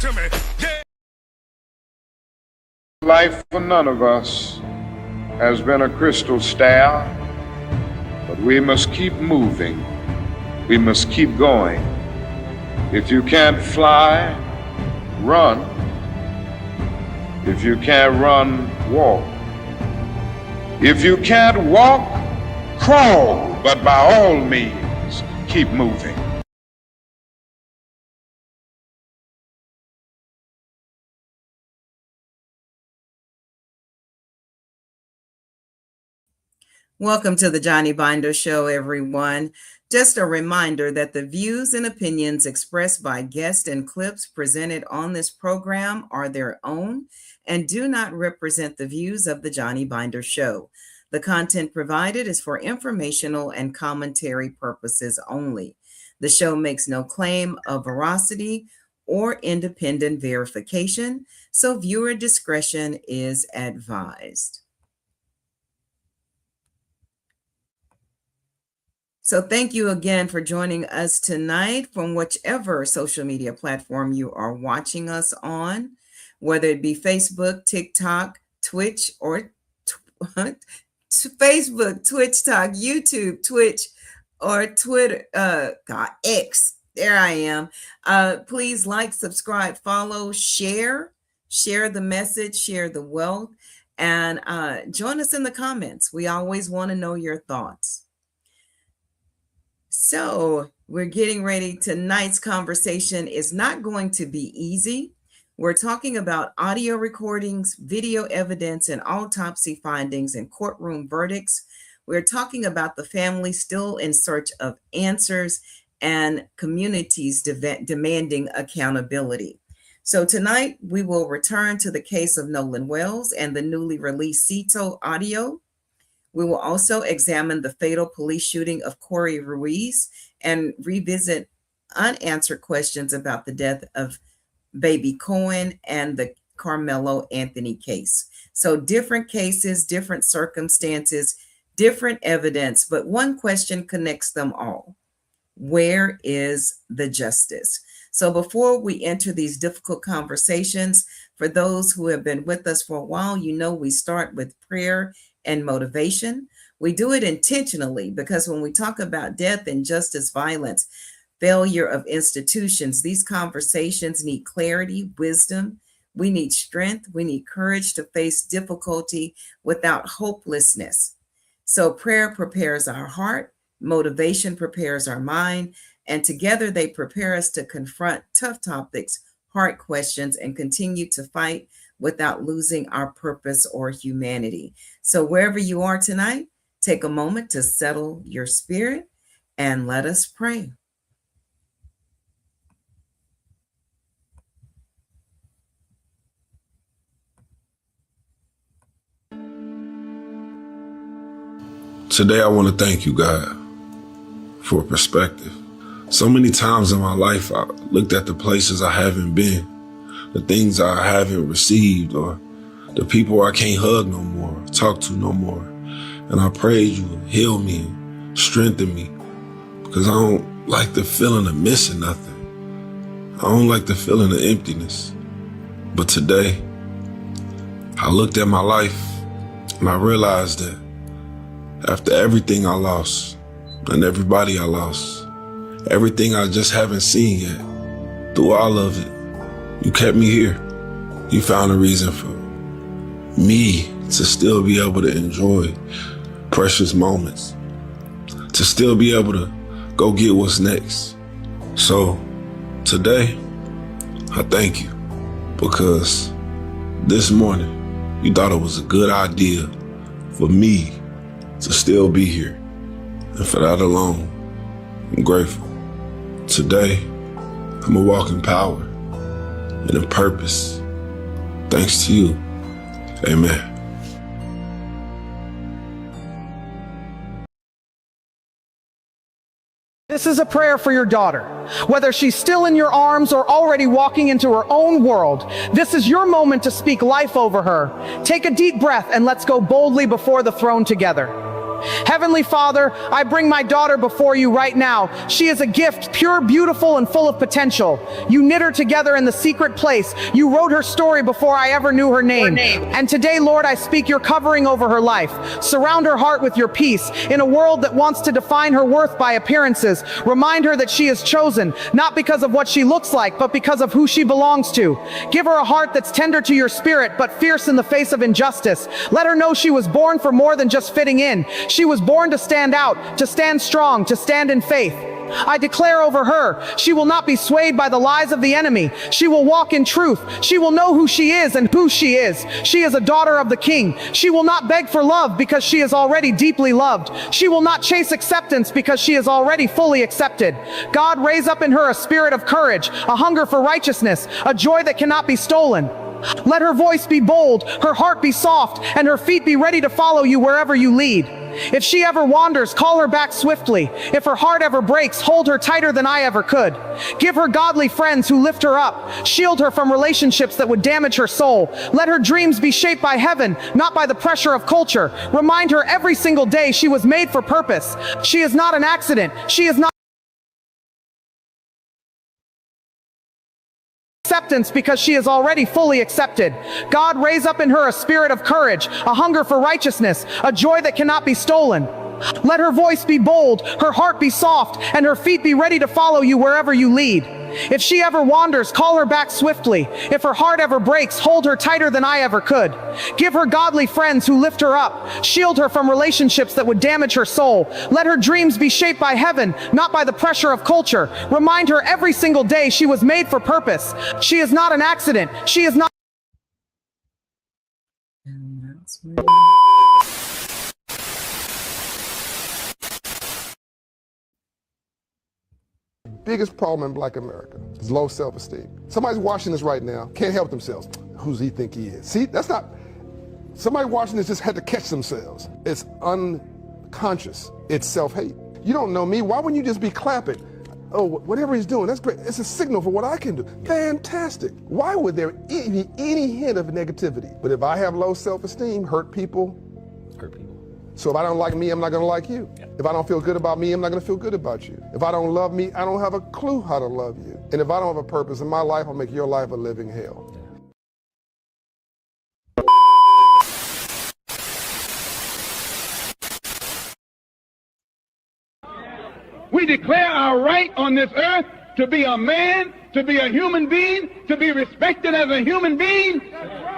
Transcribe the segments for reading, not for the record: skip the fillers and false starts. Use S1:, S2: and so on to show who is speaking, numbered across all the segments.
S1: to me. Yeah.
S2: Life for none of us has been a crystal stair, but we must keep moving. We must keep going. If you can't fly, run. If you can't run, walk. If you can't walk, crawl. But by all means, keep moving.
S3: Welcome to the Johnny Binder Show, everyone. Just a reminder that the views and opinions expressed by guests and clips presented on this program are their own and do not represent the views of the Johnny Binder Show. The content provided is for informational and commentary purposes only. The show makes no claim of veracity or independent verification, so viewer discretion is advised. So thank you again for joining us tonight from whichever social media platform you are watching us on, whether it be Facebook, TikTok, Twitch, or Facebook, Twitch, Talk, YouTube, Twitch, or Twitter, X. There I am. Please like, subscribe, follow, share the message, share the wealth, and join us in the comments. We always want to know your thoughts. So we're getting ready. Tonight's conversation is not going to be easy. We're talking about audio recordings, video evidence, and autopsy findings and courtroom verdicts. We're talking about the family still in search of answers and communities demanding accountability. So tonight we will return to the case of Nolan Wells and the newly released SeaTow audio. We will also examine the fatal police shooting of Corey Ruiz and revisit unanswered questions about the death of baby Cohen and the Karmelo Anthony case. So different cases, different circumstances, different evidence, but one question connects them all. Where is the justice? So before we enter these difficult conversations, for those who have been with us for a while, you know we start with prayer and motivation. We do it intentionally because when we talk about death, injustice, violence, failure of institutions, these conversations need clarity, wisdom. We need strength. We need courage to face difficulty without hopelessness. So prayer prepares our heart, motivation prepares our mind, and together they prepare us to confront tough topics, hard questions, and continue to fight without losing our purpose or humanity. So wherever you are tonight, take a moment to settle your spirit and let us pray.
S4: Today I want to thank you, God, for perspective. So many times in my life, I looked at the places I haven't been, the things I haven't received, or the people I can't hug no more, talk to no more. And I prayed you would heal me and strengthen me, because I don't like the feeling of missing nothing. I don't like the feeling of emptiness. But today, I looked at my life and I realized that after everything I lost and everybody I lost, everything I just haven't seen yet, through all of it, you kept me here. You found a reason for me to still be able to enjoy precious moments, to still be able to go get what's next. So today, I thank you, because this morning you thought it was a good idea for me to still be here. And for that alone, I'm grateful. Today, I'm a walking power and a purpose. Thanks to you. Amen.
S5: This is a prayer for your daughter. Whether she's still in your arms or already walking into her own world, this is your moment to speak life over her. Take a deep breath and let's go boldly before the throne together. Heavenly Father, I bring my daughter before you right now. She is a gift, pure, beautiful, and full of potential. You knit her together in the secret place. You wrote her story before I ever knew her name. And today, Lord, I speak your covering over her life. Surround her heart with your peace. In a world that wants to define her worth by appearances, remind her that she is chosen, not because of what she looks like, but because of who she belongs to. Give her a heart that's tender to your spirit, but fierce in the face of injustice. Let her know she was born for more than just fitting in. She was born to stand out, to stand strong, to stand in faith. I declare over her, she will not be swayed by the lies of the enemy. She will walk in truth. She will know who she is and whose she is. She is a daughter of the King. She will not beg for love because she is already deeply loved. She will not chase acceptance because she is already fully accepted. God, raise up in her a spirit of courage, a hunger for righteousness, a joy that cannot be stolen. Let her voice be bold, her heart be soft, and her feet be ready to follow you wherever you lead. If she ever wanders, call her back swiftly. If her heart ever breaks, hold her tighter than I ever could. Give her godly friends who lift her up. Shield her from relationships that would damage her soul. Let her dreams be shaped by heaven, not by the pressure of culture. Remind her every single day she was made for purpose. She is not an accident. She is not acceptance because she is already fully accepted. God, raise up in her a spirit of courage, a hunger for righteousness, a joy that cannot be stolen. Let her voice be bold, her heart be soft, and her feet be ready to follow you wherever you lead. If she ever wanders, call her back swiftly. If her heart ever breaks, hold her tighter than I ever could. Give her godly friends who lift her up. Shield her from relationships that would damage her soul. Let her dreams be shaped by heaven, not by the pressure of culture. Remind her every single day she was made for purpose. She is not an accident. She is not
S1: biggest problem in Black America is low self-esteem. Somebody's watching this right now, can't help themselves. Who's he think he is? See, that's not, somebody watching this just had to catch themselves. It's unconscious, it's self-hate. You don't know me, why wouldn't you just be clapping? Oh, whatever he's doing, that's great. It's a signal for what I can do. Fantastic. Why would there be any hint of negativity? But if I have low self-esteem, hurt people. So if I don't like me, I'm not gonna like you. Yeah. If I don't feel good about me, I'm not gonna feel good about you. If I don't love me, I don't have a clue how to love you. And if I don't have a purpose in my life, I'll make your life a living hell.
S6: We declare our right on this earth to be a man, to be a human being, to be respected as a human being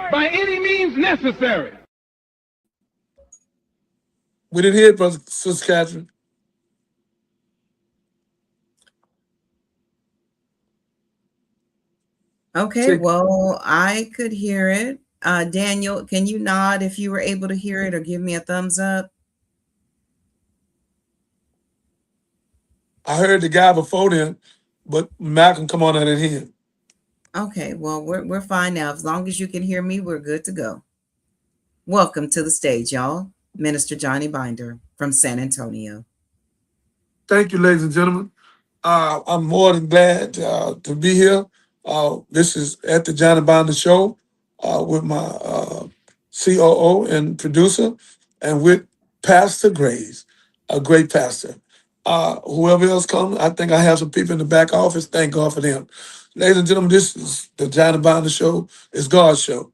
S6: by any means necessary.
S7: We didn't hear it, Brother Sister Catherine.
S3: Okay, well, I could hear it. Daniel, can you nod if you were able to hear it or give me a thumbs up?
S7: I heard the guy before then, but Malcolm, come on, I didn't hear him.
S3: Okay, well, we're fine now. As long as you can hear me, we're good to go. Welcome to the stage, y'all. Minister Johnny Binder from San Antonio.
S7: Thank you, ladies and gentlemen. I'm more than glad to be here. This is at the Johnny Binder Show with my COO and producer, and with Pastor Graves, a great pastor. Whoever else comes, I think I have some people in the back office. Thank God for them. Ladies and gentlemen, this is the Johnny Binder Show. It's God's show.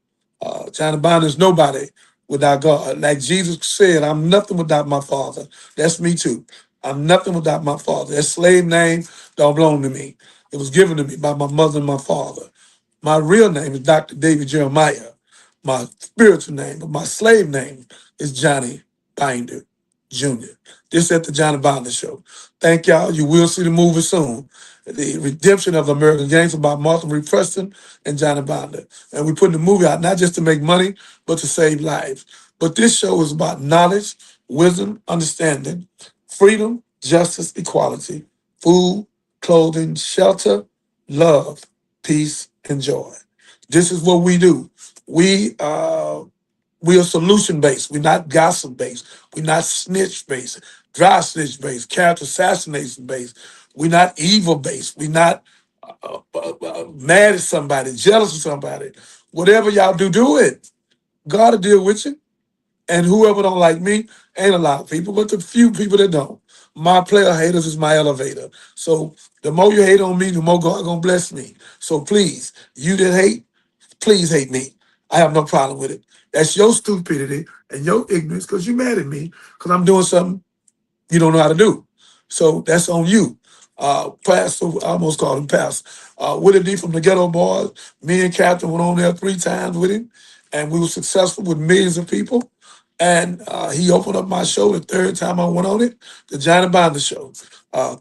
S7: Johnny Binder is nobody without God. Like Jesus said, I'm nothing without my Father. That's me too. I'm nothing without my Father. That slave name don't belong to me. It was given to me by my mother and my father. My real name is Dr. David Jeremiah. My spiritual name, but my slave name is Johnny Binder Jr. This at the Johnny Binder Show. Thank y'all. You will see the movie soon. The Redemption of the American Gangster by Martin Reed Preston and Johnny Binder. And we're putting the movie out not just to make money, but to save lives. But this show is about knowledge, wisdom, understanding, freedom, justice, equality, food, clothing, shelter, love, peace, and joy. This is what we do. We are solution-based. We're not gossip-based. We're not snitch-based, dry snitch-based, character assassination-based. We're not evil-based. We're not mad at somebody, jealous of somebody. Whatever y'all do, do it. God will deal with you. And whoever don't like me, ain't a lot of people, but the few people that don't. My player haters is my elevator. So the more you hate on me, the more God gonna bless me. So please, you that hate, please hate me. I have no problem with it. That's your stupidity and your ignorance because you mad at me because I'm doing something you don't know how to do. So that's on you. Pastor, I almost called him Pastor. Willie D from the Ghetto Boys, me and Captain went on there 3 times with him, and we were successful with millions of people. And he opened up my show the 3rd time I went on it, the Johnny Binder Show.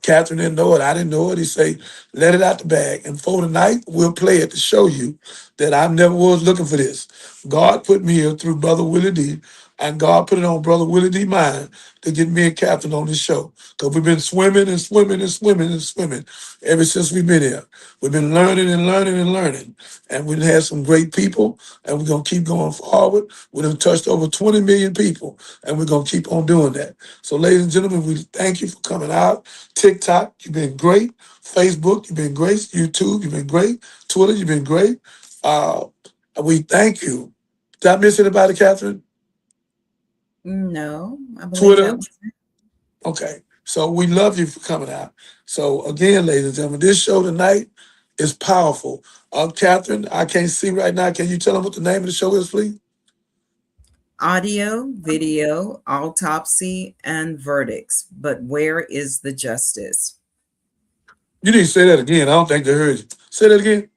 S7: Catherine didn't know it, I didn't know it. He say, let it out the bag. And for tonight, we'll play it to show you that I never was looking for this. God put me here through Brother Willie D, and God put it on Brother Willie D mind to get me and Captain on this show. Because we've been swimming and swimming and swimming and swimming ever since we've been here. We've been learning and learning and learning. And we've had some great people, and we're going to keep going forward. We've touched over 20 million people, and we're going to keep on doing that. So, ladies and gentlemen, we thank you for coming out. TikTok, you've been great. Facebook, you've been great. YouTube, you've been great. Twitter, you've been great. We thank you. Did I miss anybody, Catherine?
S3: No, I believe
S7: Twitter?
S3: that was it.
S7: Okay. So we love you for coming out. So again, ladies and gentlemen, this show tonight is powerful. Catherine, I can't see right now. Can you tell them what the name of the show is, please?
S3: Audio, video, autopsy, and verdicts. But where is the justice?
S7: You need to say that again. I don't think they heard you. Say that again.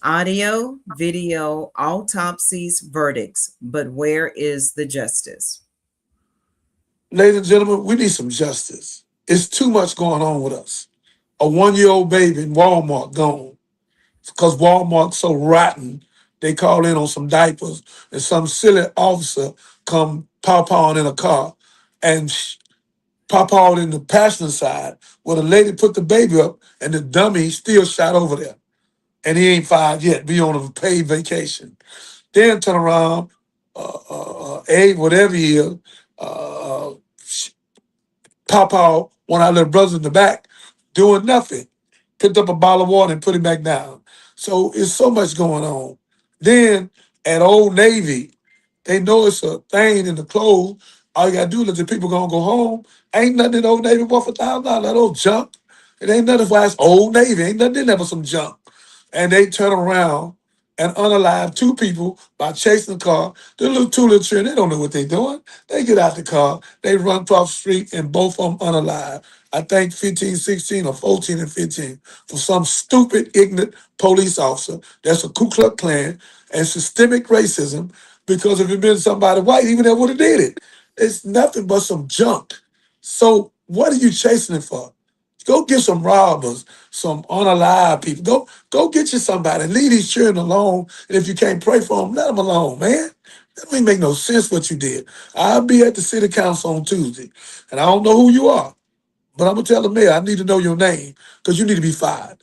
S3: Audio, video, autopsies, verdicts. But where is the justice?
S7: Ladies and gentlemen, we need some justice. It's too much going on with us. A 1-year-old baby in Walmart gone because Walmart's so rotten. They call in on some diapers and some silly officer come paw-pawing in a car and paw-pawed in the passenger side where the lady put the baby up and the dummy still shot over there. And he ain't fired yet. Be on a paid vacation. Then turn around, Abe, whatever he is, paw-paw one of our little brothers in the back doing nothing. Picked up a bottle of water and put it back down. So it's so much going on. Then at Old Navy, they know it's a thing in the clothes. All you gotta do is let the people gonna go home. Ain't nothing in Old Navy worth $1,000. That old junk. It ain't nothing why it's Old Navy. Ain't nothing in there but some junk. And they turn around and unalive 2 people by chasing the car. The little 2 little children, they don't know what they're doing. They get out the car, they run across the street, and both of them unalive. I think 15, 16, or 14 and 15 for some stupid, ignorant police officer that's a Ku Klux Klan and systemic racism, because if it had been somebody white, even that would have did it. It's nothing but some junk. So what are you chasing it for? Go get some robbers, some unalive people. Go get you somebody and leave these children alone. And if you can't pray for them, let them alone, man. That don't make no sense what you did. I'll be at the city council on Tuesday, and I don't know who you are, but I'm going to tell the mayor, I need to know your name because you need to be fired.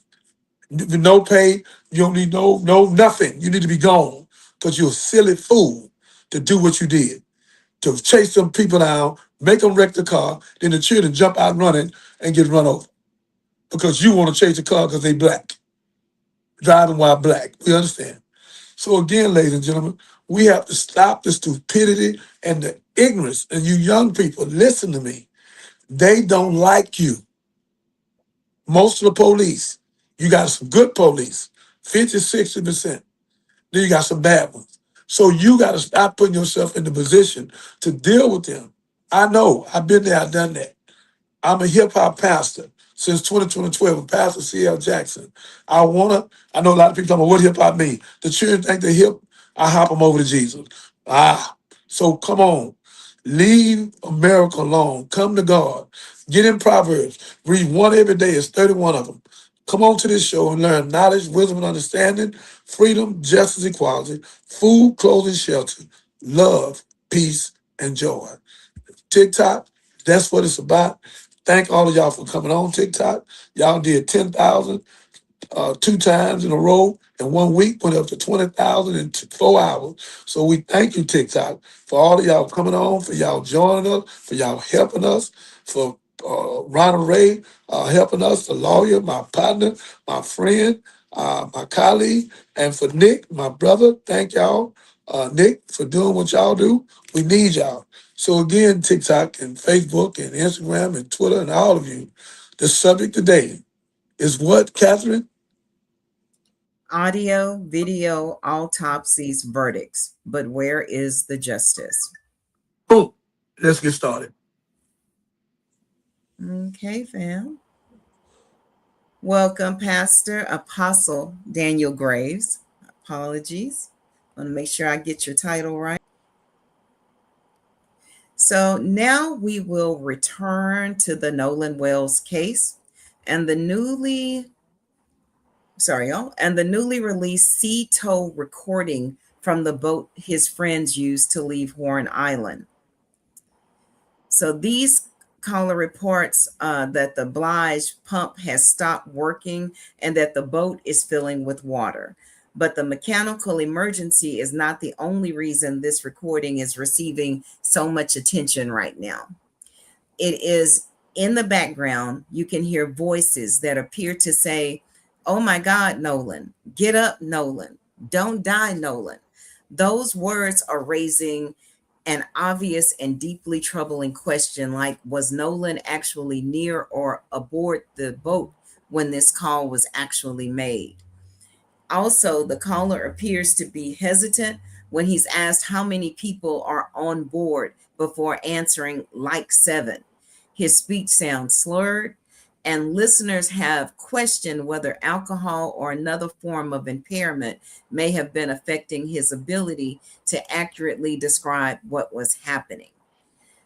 S7: No pay, you don't need no nothing. You need to be gone because you're a silly fool to do what you did, to chase them people down, make them wreck the car, then the children jump out running and get run over because you want to chase the car because they black, driving while black. We understand. So again, ladies and gentlemen, we have to stop the stupidity and the ignorance. And you young people, listen to me. They don't like you. Most of the police, you got some good police, 50, 60%. Then you got some bad ones. So you got to stop putting yourself in the position to deal with them. I know, I've been there, I've done that. I'm a hip hop pastor since 2012 with Pastor C.L. Jackson. I know a lot of people talking about what hip hop mean. The children think they're hip, I hop them over to Jesus. So come on. Leave America alone. Come to God. Get in Proverbs. Read 1 every day. It's 31 of them. Come on to this show and learn knowledge, wisdom, and understanding, freedom, justice, equality, food, clothing, shelter, love, peace, and joy. TikTok, that's what it's about. Thank all of y'all for coming on TikTok. Y'all did 10,000 2 times in a row. In 1 week, went up to 20,000 in 4 hours. So we thank you, TikTok, for all of y'all coming on, for y'all joining us, for y'all helping us, for Ronald Ray helping us, the lawyer, my partner, my friend, my colleague, and for Nick, my brother. Thank y'all. Nick, for doing what y'all do. We need y'all. So again, TikTok and Facebook and Instagram and Twitter and all of you, the subject today is what, Catherine?
S3: Audio, video, autopsies, verdicts. But where is the justice?
S7: Boom. Let's get started.
S3: Okay, fam. Welcome, Pastor Apostle Daniel Graves. Apologies. I want to make sure I get your title right. So now we will return to the Nolan Wells case and the newly released SeaTow recording from the boat his friends used to leave Horn Island. So these caller reports that the Blige pump has stopped working and that the boat is filling with water. But the mechanical emergency is not the only reason this recording is receiving so much attention right now. It is in the background. You can hear voices that appear to say, "Oh my God, Nolan, get up, Nolan, don't die, Nolan." Those words are raising an obvious and deeply troubling question, like, was Nolan actually near or aboard the boat when this call was actually made? Also, the caller appears to be hesitant when he's asked how many people are on board before answering like 7. His speech sounds slurred, and listeners have questioned whether alcohol or another form of impairment may have been affecting his ability to accurately describe what was happening.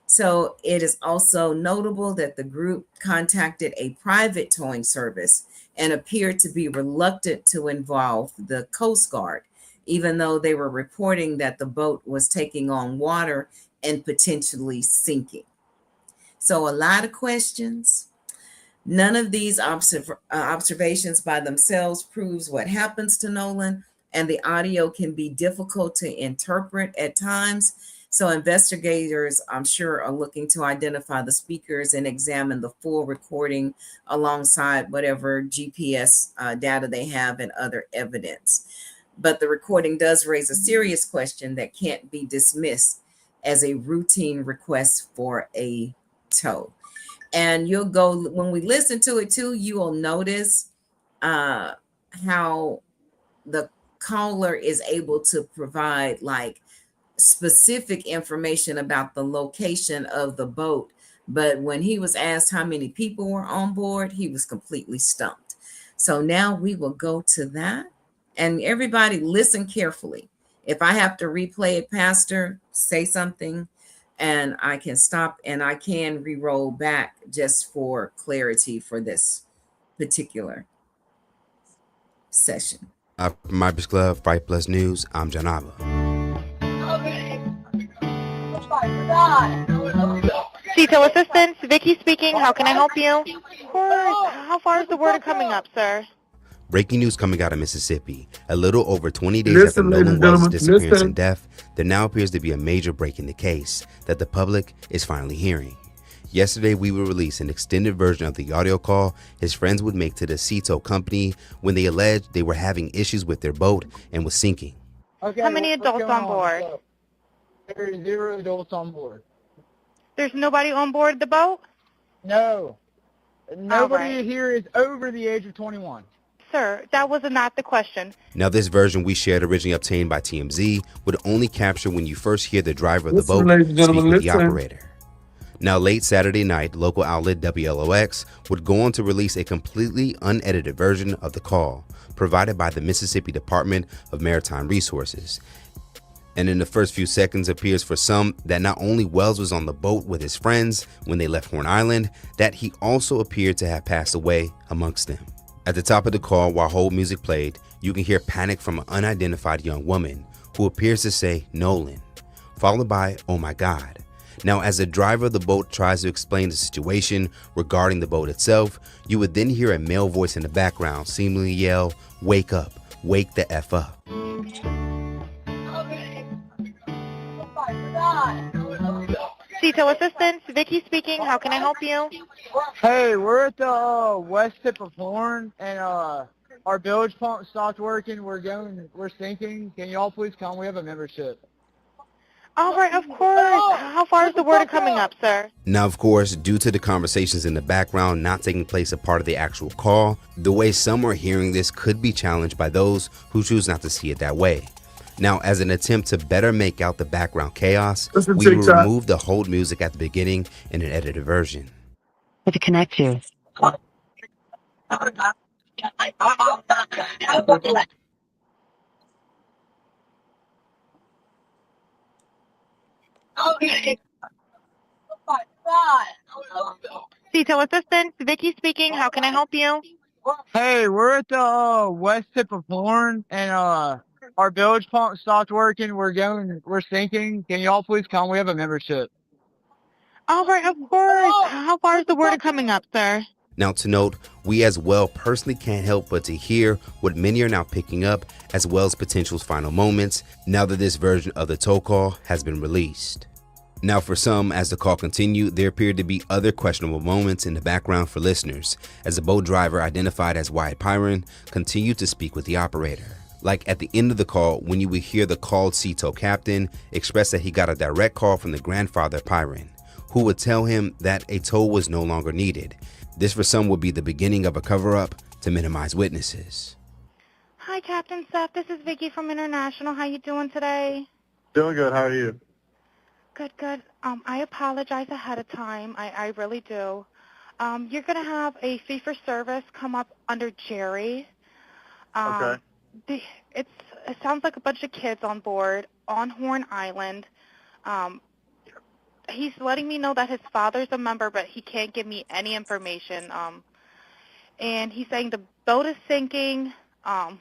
S3: So it is also notable that the group contacted a private towing service and appeared to be reluctant to involve the Coast Guard, even though they were reporting that the boat was taking on water and potentially sinking. So a lot of questions. None of these observations by themselves proves what happens to Nolan, and the audio can be difficult to interpret at times. So investigators, I'm sure, are looking to identify the speakers and examine the full recording alongside whatever GPS data they have and other evidence. But the recording does raise a serious question that can't be dismissed as a routine request for a tow. And you'll go, when we listen to it too, you will notice how the caller is able to provide like specific information about the location of the boat. But when he was asked how many people were on board, he was completely stumped. So now we will go to that. And everybody listen carefully. If I have to replay it, Pastor, say something, and I can stop and I can re-roll back just for clarity for this particular session.
S8: From my Club, Fight Plus News, I'm Janava.
S9: SeaTow Assistance, Vicky speaking. How can I help you? Of course. How far is the word coming up, sir?
S8: Breaking news coming out of Mississippi. A little over 20 days after Nolan Wells' disappearance and death, there now appears to be a major break in the case that the public is finally hearing. Yesterday, we will release an extended version of the audio call his friends would make to the SeaTow company when they alleged they were having issues with their boat and was sinking.
S9: Okay, how many adults on board?
S10: There are 0 adults on board.
S9: There's nobody on board the boat?
S10: No. Nobody here is over the age of 21.
S9: Sir, that was not the question.
S8: Now, this version we shared, originally obtained by TMZ, would only capture when you first hear the driver of the boat speak with the operator. Now, late Saturday night, local outlet WLOX would go on to release a completely unedited version of the call provided by the Mississippi Department of Maritime Resources. And in the first few seconds appears for some that not only Wells was on the boat with his friends when they left Horn Island, that he also appeared to have passed away amongst them. At the top of the call, while hold music played, you can hear panic from an unidentified young woman who appears to say Nolan, followed by, "Oh my God." Now, as the driver of the boat tries to explain the situation regarding the boat itself, you would then hear a male voice in the background seemingly yell, "Wake up, wake the F up."
S9: SeaTow Assistance, Vicky speaking. How can I help you?
S10: Hey, we're at the west tip of Horn, and our bilge pump stopped working. We're sinking. Can y'all please come? We have a membership.
S9: All right, of course. How far is the water coming up, sir?
S8: Now, of course, due to the conversations in the background not taking place a part of the actual call, the way some are hearing this could be challenged by those who choose not to see it that way. Now, as an attempt to better make out the background chaos, we will remove the hold music at the beginning in an edited version.
S11: To connect you.
S9: SeaTow assistant, Vicky speaking. How can I help you?
S10: Hey, we're at the west tip of Horn, and our bilge pump stopped working. We're sinking. Can y'all please come? We have a membership.
S9: All right, of course. How far is the water coming up, sir?
S8: Now, to note, we as well personally can't help but to hear what many are now picking up, as well as potential's final moments, now that this version of the tow call has been released. Now, for some, as the call continued, there appeared to be other questionable moments in the background for listeners, as the boat driver, identified as Wyatt Pyron, continued to speak with the operator. Like at the end of the call, when you would hear the called SeaTow captain express that he got a direct call from the grandfather Pyron, who would tell him that a tow was no longer needed. This for some would be the beginning of a cover-up to minimize witnesses.
S9: Hi, Captain Seth. This is Vicky from International. How you doing today?
S12: Doing good. How are you?
S9: Good, good. I apologize ahead of time. I really do. You're going to have a fee-for-service come up under Jerry.
S12: Okay.
S9: It sounds like a bunch of kids on board on Horn Island. He's letting me know that his father's a member, but he can't give me any information. And he's saying the boat is sinking, and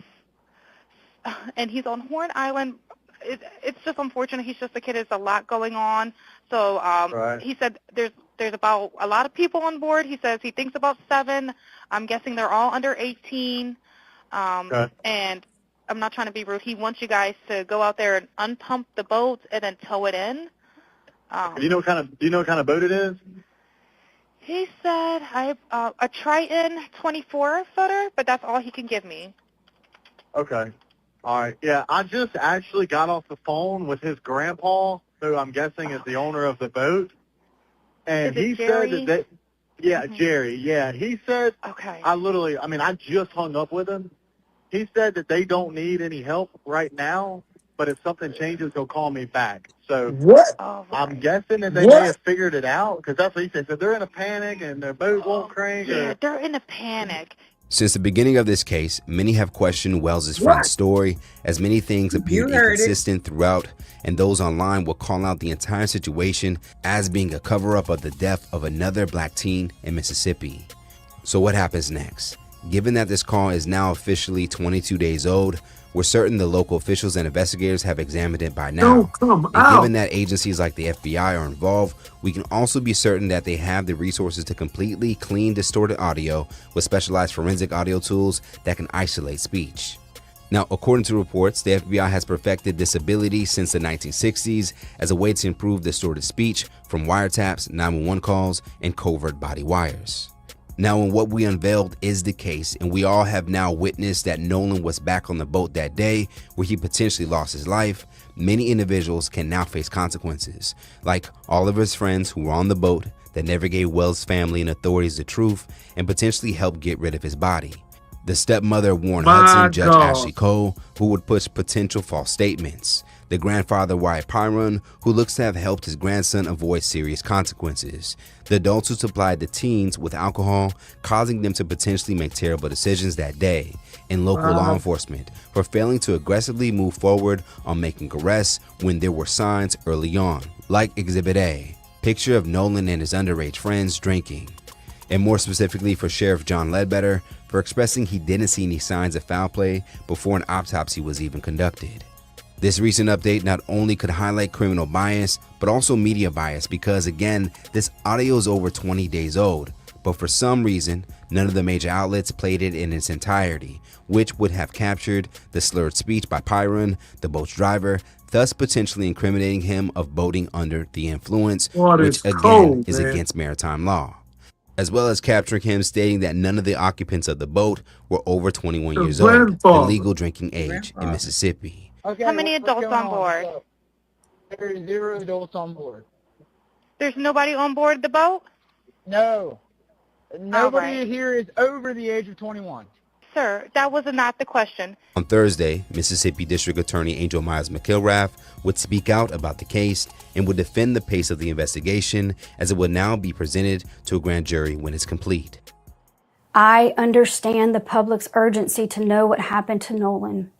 S9: he's on Horn Island. It's just unfortunate. He's just a kid. There's a lot going on. So
S12: right.
S9: He said there's about a lot of people on board. He says he thinks about 7. I'm guessing they're all under 18.
S12: Okay.
S9: And I'm not trying to be rude. He wants you guys to go out there and unpump the boat and then tow it in.
S12: Do you know what kind of boat it is?
S9: He said a Triton 24-footer, but that's all he can give me.
S12: Okay. All right. Yeah, I just actually got off the phone with his grandpa, who I'm guessing is the owner of the boat, and he
S9: Jerry?
S12: said that Jerry. Yeah, he said.
S9: Okay.
S12: I just hung up with him. He said that they don't need any help right now, but if something changes, he'll call me back. So
S7: What?
S9: All right.
S12: I'm guessing that they may have figured it out, because that's what he said. So they're in a panic and their boat won't crank.
S9: Yeah, they're in a panic.
S8: Since the beginning of this case, many have questioned Wells' friend's story, as many things appeared inconsistent throughout, and those online will call out the entire situation as being a cover-up of the death of another black teen in Mississippi. So what happens next? Given that this call is now officially 22 days old, we're certain the local officials and investigators have examined it by now. And given that agencies like the FBI are involved, we can also be certain that they have the resources to completely clean distorted audio with specialized forensic audio tools that can isolate speech. Now, according to reports, the FBI has perfected this ability since the 1960s as a way to improve distorted speech from wiretaps, 911 calls, and covert body wires. Now, in what we unveiled is the case, and we all have now witnessed that Nolan was back on the boat that day where he potentially lost his life. Many individuals can now face consequences, like all of his friends who were on the boat that never gave Wells' family and authorities the truth and potentially helped get rid of his body. The stepmother Warren Hudson, Judge Ashley Cole, who would push potential false statements. The grandfather Wyatt Pyron, who looks to have helped his grandson avoid serious consequences. The adults who supplied the teens with alcohol, causing them to potentially make terrible decisions that day. And local law enforcement for failing to aggressively move forward on making arrests when there were signs early on, like Exhibit A, picture of Nolan and his underage friends drinking. And more specifically for Sheriff John Ledbetter for expressing he didn't see any signs of foul play before an autopsy was even conducted. This recent update not only could highlight criminal bias, but also media bias because, again, this audio is over 20 days old, but for some reason, none of the major outlets played it in its entirety, which would have captured the slurred speech by Pyron, the boat's driver, thus potentially incriminating him of boating under the influence, which again is against maritime law. as well as capturing him stating that none of the occupants of the boat were over 21 years old, the legal drinking age in Mississippi.
S10: Okay,
S9: How many
S10: what's
S9: adults
S10: going
S9: on board?
S10: There are 0 adults on board.
S9: There's nobody on board the boat?
S10: No. Nobody
S9: right.
S10: here is over the age of 21.
S9: Sir, that was not the question.
S8: On Thursday, Mississippi District Attorney Angel Myers McIlrath would speak out about the case and would defend the pace of the investigation as it would now be presented to a grand jury when it's complete.
S13: I understand the public's urgency to know what happened to Nolan,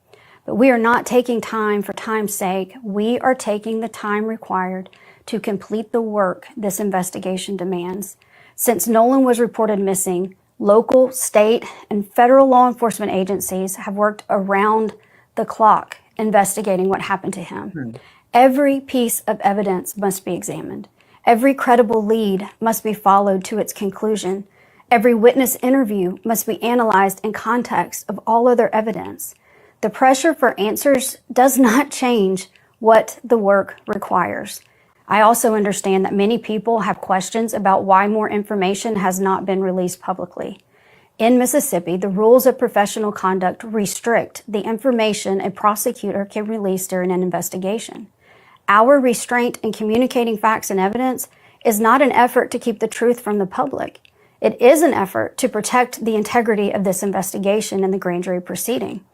S13: but we are not taking time for time's sake. We are taking the time required to complete the work this investigation demands. Since Nolan was reported missing, local, state, and federal law enforcement agencies have worked around the clock investigating what happened to him. Every piece of evidence must be examined. Every credible lead must be followed to its conclusion. Every witness interview must be analyzed in context of all other evidence. The pressure for answers does not change what the work requires. I also understand that many people have questions about why more information has not been released publicly. In Mississippi, the rules of professional conduct restrict the information a prosecutor can release during an investigation. Our restraint in communicating facts and evidence is not an effort to keep the truth from the public. It is an effort to protect the integrity of this investigation and the grand jury proceeding.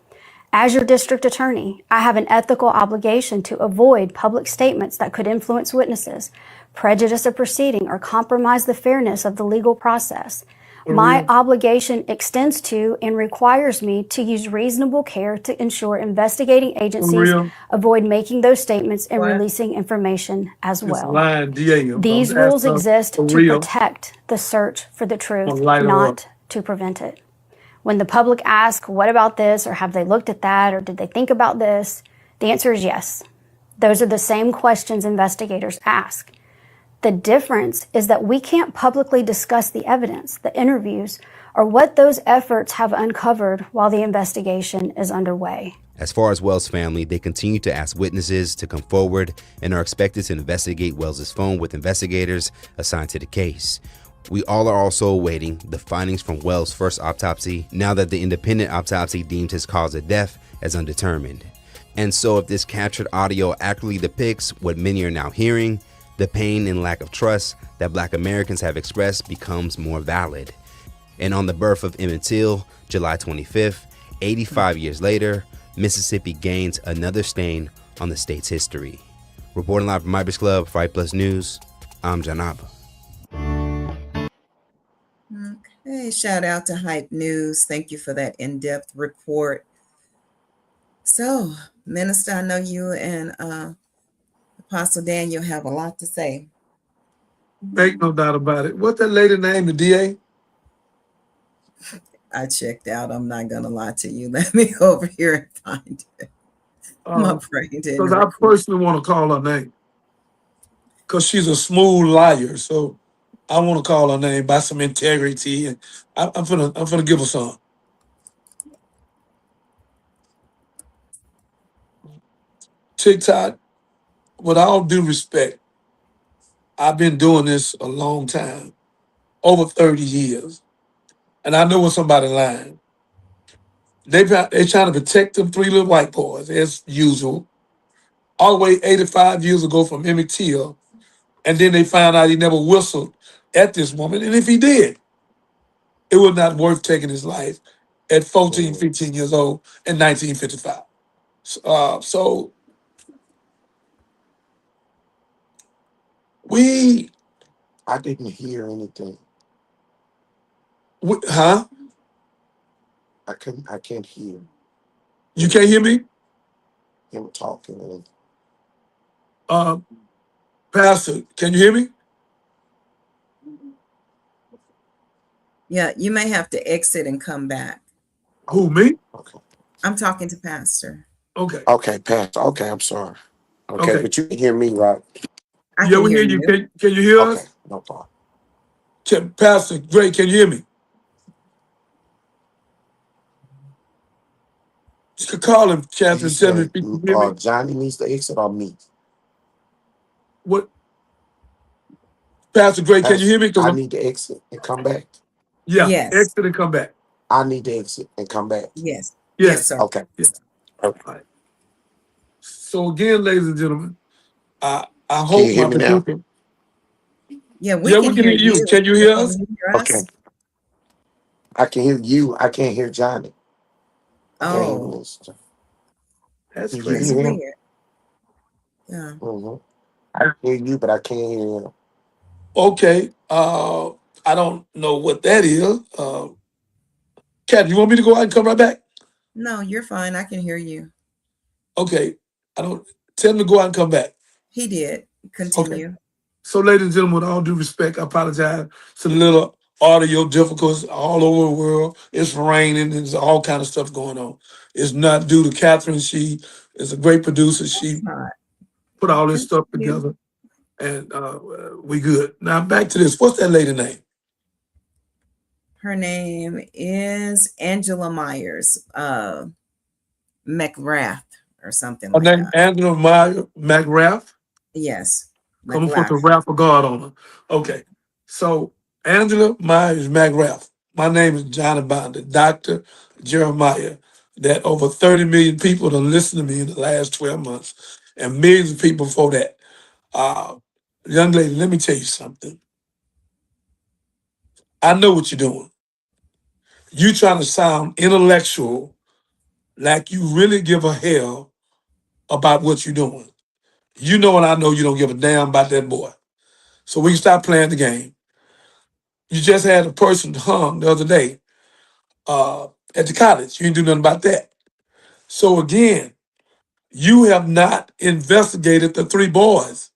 S13: As your district attorney, I have an ethical obligation to avoid public statements that could influence witnesses, prejudice a proceeding, or compromise the fairness of the legal process. My obligation extends to and requires me to use reasonable care to ensure investigating agencies avoid making those statements and releasing information as well. These rules exist to protect the search for the truth, not to prevent it. When the public asks, what about this, or have they looked at that, or did they think about this? The answer is yes. Those are the same questions investigators ask. The difference is that we can't publicly discuss the evidence, the interviews, or what those efforts have uncovered while the investigation is underway.
S8: As far as Wells' family, they continue to ask witnesses to come forward and are expected to investigate Wells' phone with investigators assigned to the case. We all are also awaiting the findings from Wells' first autopsy now that the independent autopsy deemed his cause of death as undetermined. And so if this captured audio accurately depicts what many are now hearing, the pain and lack of trust that Black Americans have expressed becomes more valid. And on the birth of Emmett Till, July 25th, 85 years later, Mississippi gains another stain on the state's history. Reporting live from Ibis Club, Fight Plus News, I'm Janaba.
S3: Okay, shout out to Hype News. Thank you for that in-depth report. So, Minister, I know you and Apostle Daniel have a lot to say.
S7: Make no doubt about it. What's that lady name, the DA?
S3: I checked out. I'm not going to lie to you. Let me go over here and find it. My brain didn't.
S7: Because I personally want to call her name. Because she's a smooth liar. So I want to call her name by some integrity. And I'm gonna give her some. TikTok, with all due respect, I've been doing this a long time, over 30 years. And I know when somebody lying. They trying to protect them 3 little white boys, as usual. All the way 85 years ago from Emmett Till. And then they found out he never whistled at this woman. And if he did, it was not worth taking his life at 14, 15 years old in 1955. So
S14: I didn't hear anything.
S7: Huh?
S14: I can't hear
S7: You can't hear me?
S14: him talking.
S7: Pastor, can you hear me?
S3: Yeah, you may have to exit and come back.
S7: Who, me?
S14: Okay.
S3: I'm talking to Pastor.
S7: Okay.
S14: Okay, Pastor. Okay, I'm sorry. Okay, but you can hear me, right?
S7: Yeah, we hear you. Can you hear us?
S14: No problem.
S7: Pastor, great, can you hear me? You can call him, Catherine. Tell me if you can hear me.
S14: Johnny needs to exit or me?
S7: What? Pastor Gray, can you
S14: Pastor,
S7: hear me? Because
S14: I need to exit and come back.
S7: yeah,
S3: Yes.
S7: exit and come back.
S14: I need to exit and come back.
S3: Yes.
S7: Yes.
S3: Yes, sir.
S14: Okay.
S7: Yeah.
S14: Okay.
S7: All right. So again, ladies and gentlemen, I
S14: Can
S7: hope
S14: you hear
S7: my
S14: me now?
S7: producer.
S3: Yeah, we
S7: Yeah,
S3: can
S7: we can
S3: hear
S7: hear you.
S3: you.
S7: Can you hear
S3: Can
S7: us?
S3: you hear us?
S14: Okay. I can hear you. I can't hear Johnny. I can't hear
S3: Oh,
S14: Mr.
S7: That's
S14: Can you
S3: that's
S7: crazy.
S14: hear him?
S3: weird. Yeah.
S14: Mm-hmm. I can hear you, but I can't hear him.
S7: Okay. I don't know what that is. Kat, you want me to go out and come right back?
S3: No, you're fine. I can hear you.
S7: Okay. I don't tell him to go out and come back.
S3: He did.
S7: Okay.
S3: Continue.
S7: So, ladies and gentlemen, with all due respect, I apologize. It's a little audio difficulties all over the world. It's raining. There's all kind of stuff going on. It's not due to Catherine. She is a great producer. She
S3: Not.
S7: put all this stuff
S3: Continue.
S7: together, and we good. Now back to this. What's that lady name?
S3: Her name is Angela Myers, McGrath or something
S7: Her
S3: like
S7: name
S3: that.
S7: Angela McGrath.
S3: Yes.
S7: Coming from the
S3: McGrath.
S7: wrath of God on her. Okay. So Angela Myers McGrath. My name is Johnny Bonder, Dr. Jeremiah, that over 30 million people have listened to me in the last 12 months, and millions of people before that. Young lady, let me tell you something. I know what you're doing. You trying to sound intellectual, like you really give a hell about what you're doing. You know, and I know you don't give a damn about that boy. So we can stop playing the game. You just had a person hung the other day at the college. You didn't do nothing about that. So again, you have not investigated the three boys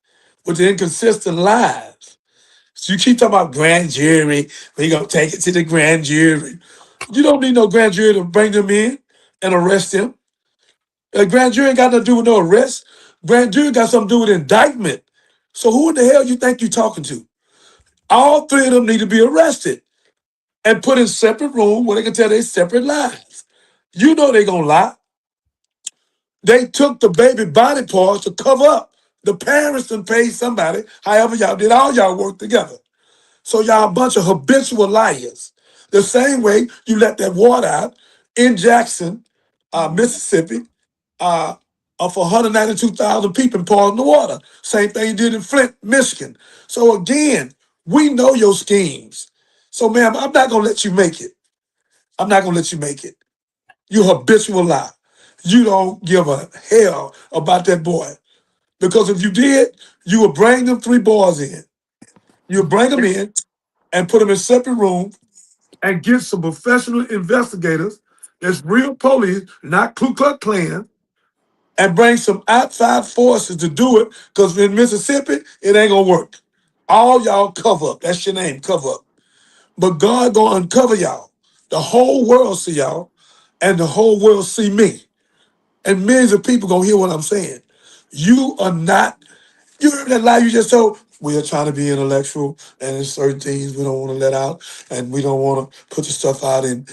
S7: with the inconsistent lies. So you keep talking about grand jury. We gonna take it to the grand jury. You don't need no grand jury to bring them in and arrest them. A grand jury ain't got nothing to do with no arrest. Grand jury got something to do with indictment. So who in the hell you think you talking to? All three of them need to be arrested and put in separate rooms where they can tell their separate lies. You know they gonna lie. They took the baby body parts to cover up. The parents done paid somebody, however y'all did, all y'all work together. So y'all a bunch of habitual liars. The same way you let that water out in Jackson, Mississippi, for 192,000 people and poured in the water. Same thing you did in Flint, Michigan. So again, we know your schemes. So ma'am, I'm not gonna let you make it. I'm not gonna let you make it. You habitual lie. You don't give a hell about that boy. Because if you did, you would bring them three boys in. You would bring them in and put them in separate rooms and get some professional investigators that's real police, not Ku Klux Klan, and bring some outside forces to do it, because in Mississippi, it ain't gonna work. All y'all cover up. That's your name, cover up. But God gonna uncover y'all. The whole world see y'all, and the whole world see me. And millions of people gonna hear what I'm saying. You are not, you heard that lie you just told? We are trying to be intellectual, and there's certain things we don't want to let out, and we don't want to put the stuff out in.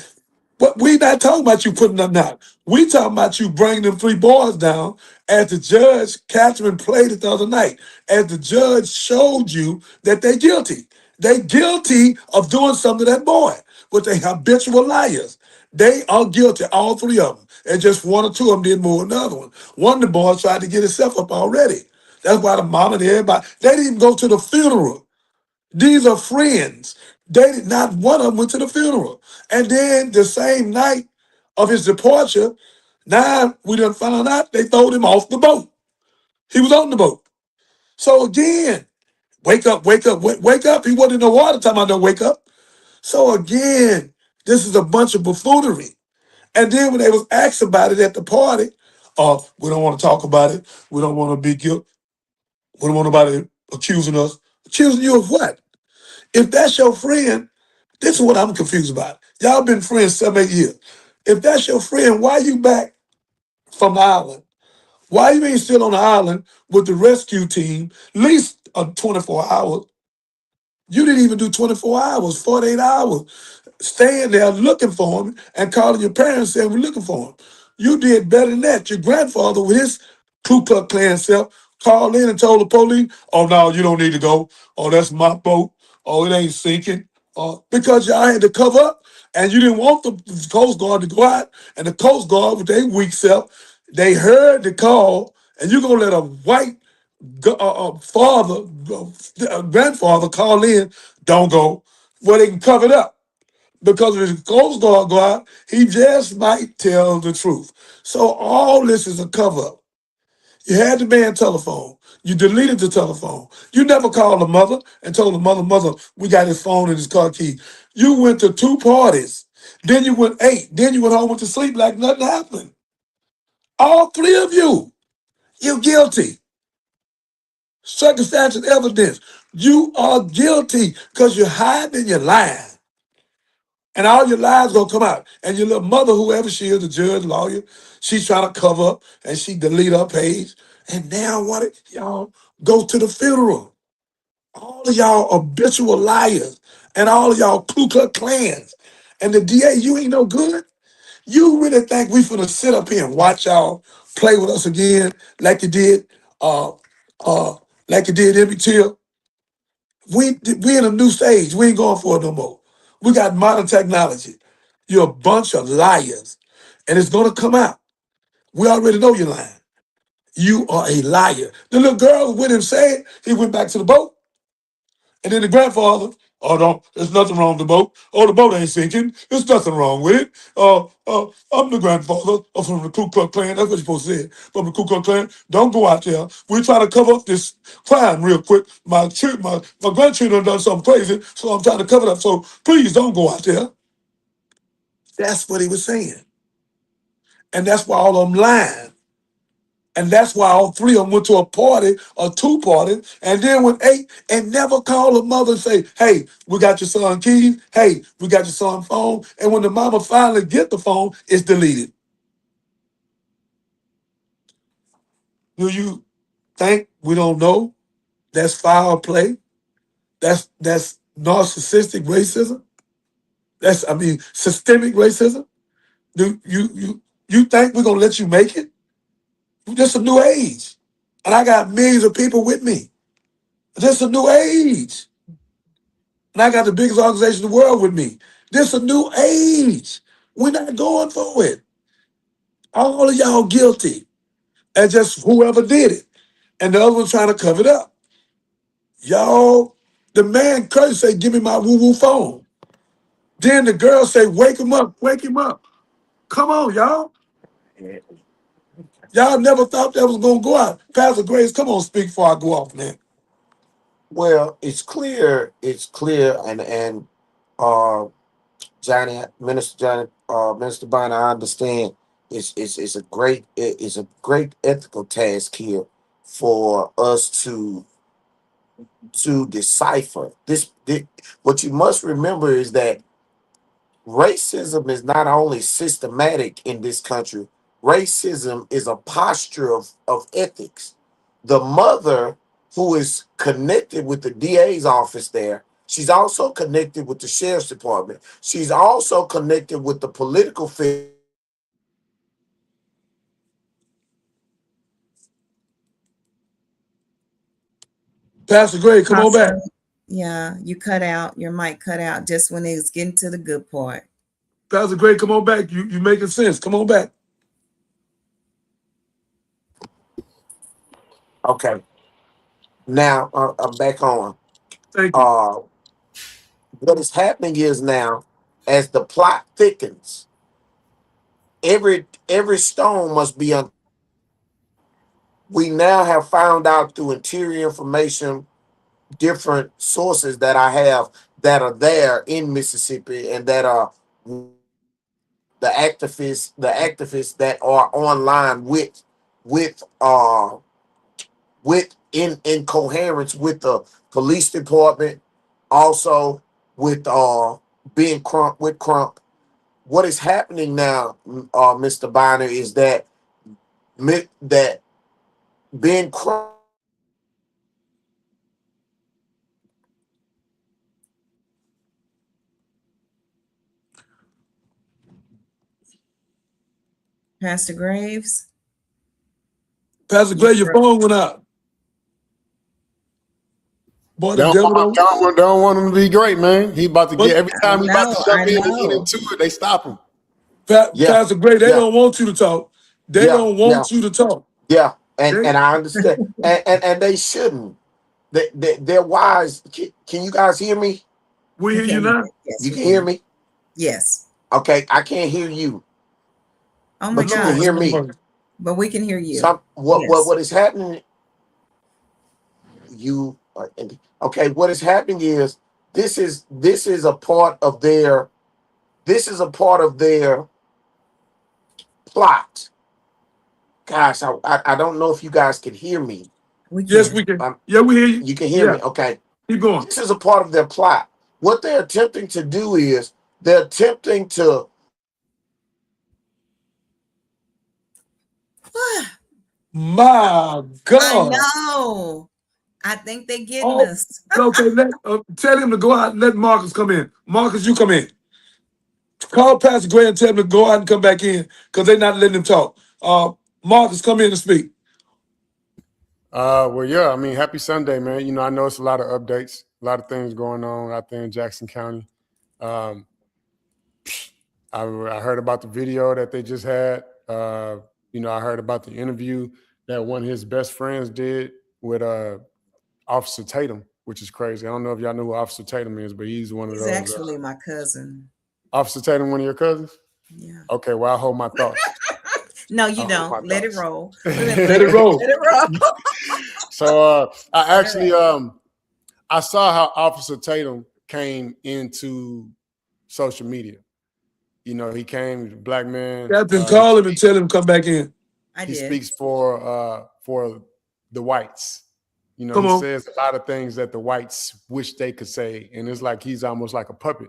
S7: But we not talking about you putting them out. We talking about you bringing them three boys down as the judge, Catherine, played it the other night. As the judge showed you that they're guilty. They guilty of doing something to that boy, but they habitual liars. They are guilty, all three of them. And just one or two of them did more than the other one. One of the boys tried to get himself up already. That's why the mom and everybody, they didn't even go to the funeral. These are friends. They did not, one of them went to the funeral. And then the same night of his departure, now we done found out they throwed him off the boat. He was on the boat. So again, wake up, wake up, wake up. He wasn't in the water talking about no wake up. So again, this is a bunch of buffoonery. And then when they was asked about it at the party, we don't want to talk about it. We don't want to be guilty. We don't want nobody accusing us. Accusing you of what? If that's your friend, this is what I'm confused about. Y'all been friends 7, 8 years. If that's your friend, why you back from the island? Why you ain't still on the island with the rescue team, at least 24 hours? You didn't even do 24 hours, 48 hours, staying there looking for him and calling your parents saying we're looking for him. You did better than that. Your grandfather with his Ku Klux Klan self called in and told the police, oh, no, you don't need to go. Oh, that's my boat. Oh, it ain't sinking. Because y'all had to cover up, and you didn't want the Coast Guard to go out. And the Coast Guard, with their weak self, they heard the call, and you're going to let a white grandfather call in, don't go, where they can cover it up. Because if the Coast Guard go out, he just might tell the truth. So all this is a cover-up. You had the man telephone. You deleted the telephone. You never called the mother and told the mother, we got his phone and his car key. You went to 2 parties. Then you went 8. Then you went home to sleep like nothing happened. All 3 of you, you're guilty. Circumstantial evidence. You are guilty because you're hiding and you're lying. And all your lies gonna come out. And your little mother, whoever she is, the judge, lawyer, she's trying to cover up and she delete her page. And now what? Y'all go to the funeral. All of y'all habitual liars and all of y'all Ku Klux Klans. And the DA, you ain't no good. You really think we finna sit up here and watch y'all play with us again like you did Emmett Till? We in a new stage. We ain't going for it no more. We got modern technology. You're a bunch of liars. And it's gonna come out. We already know you're lying. You are a liar. The little girl who went and said he went back to the boat. And then the grandfather, oh no, there's nothing wrong with the boat. Oh, the boat ain't sinking. There's nothing wrong with it. I'm the grandfather from the Ku Klux Klan. That's what you're supposed to say. From the Ku Klux Klan. Don't go out there. We're trying to cover up this crime real quick. My grandchildren done something crazy, so I'm trying to cover it up. So please don't go out there. That's what he was saying. And that's why all of them lying. And that's why all 3 of them went to a party or 2 parties and then went 8 and never called a mother and say, hey, we got your son keys. Hey, we got your son phone. And when the mama finally get the phone, it's deleted. Do you think we don't know? That's foul play. That's narcissistic racism. That's systemic racism. Do you think we're gonna let you make it? This a new age. And I got millions of people with me. This a new age. And I got the biggest organization in the world with me. This a new age. We're not going for it. All of y'all guilty. And just whoever did it. And the other one trying to cover it up. Y'all, the man Curtis say, give me my woo-woo phone. Then the girl say, wake him up, wake him up. Come on, y'all. Y'all never thought that was going to go out. Pastor Grace, come on, speak before I go off, man.
S14: Well, it's clear, and Johnny, Minister Bonner, I understand it's a great ethical task here for us to decipher this. What you must remember is that racism is not only systematic in this country. Racism is a posture of ethics. The mother who is connected with the DA's office there, she's also connected with the sheriff's department. She's also connected with the political figure.
S7: Pastor Gray, come on back.
S3: Yeah, you cut out. Your mic cut out just when it was getting to the good part.
S7: Pastor Gray, come on back. You making sense. Come on back.
S14: Okay. Now I'm back on.
S7: Thank you.
S14: What is happening is now, as the plot thickens, every stone must be on. We now have found out through interior information, different sources that I have that are there in Mississippi and that are the activists that are online with in coherence with the police department, also with Ben Crump with Crump. What is happening now, Mr. Bonner, is that Ben Crump.
S3: Pastor Graves?
S7: Pastor Gray, your phone went out. Boy, the devil
S15: don't want him to be great, man. He about to get every time he about to jump in and get into it, they stop him.
S7: Pastor Gray, they don't want you to talk. They don't want you to talk.
S14: Yeah, and I understand, and they shouldn't. They're wise. Can you guys hear me?
S7: We hear you now.
S14: You can hear me?
S3: Yes.
S14: Okay, I can't hear you.
S3: Oh my
S14: God. You can hear me.
S3: But we can hear you.
S14: What is happening? Okay, what is happening is this is a part of their plot. Gosh, I don't know if you guys can hear me.
S7: Yes, we can. Yeah, we hear you.
S14: You can hear me. Okay.
S7: Keep going.
S14: This is a part of their plot. What they're attempting to do is they're attempting to my God.
S3: I know. I think they're getting us.
S7: Okay, tell him to go out and let Marcus come in. Marcus, you come in. Call Pastor Gray and tell him to go out and come back in because they're not letting him talk. Marcus, come in and speak.
S15: Well, yeah, I mean, happy Sunday, man. You know, I know it's a lot of updates, a lot of things going on out there in Jackson County. I heard about the video that they just had. You know, I heard about the interview that one of his best friends did with Officer Tatum, which is crazy. I don't know if y'all know who Officer Tatum is, but he's one of those.
S3: He's actually my cousin.
S15: Officer Tatum, one of your cousins?
S3: Yeah.
S15: Okay, well, I'll hold my thoughts.
S3: No, you don't. Let it roll.
S7: Let it roll.
S3: Let it roll.
S15: So I actually I saw how Officer Tatum came into social media. You know, he came, black man.
S7: Captain, call him and tell him come back in.
S15: He speaks for the whites. You know, he says a lot of things that the whites wish they could say, and it's like he's almost like a puppet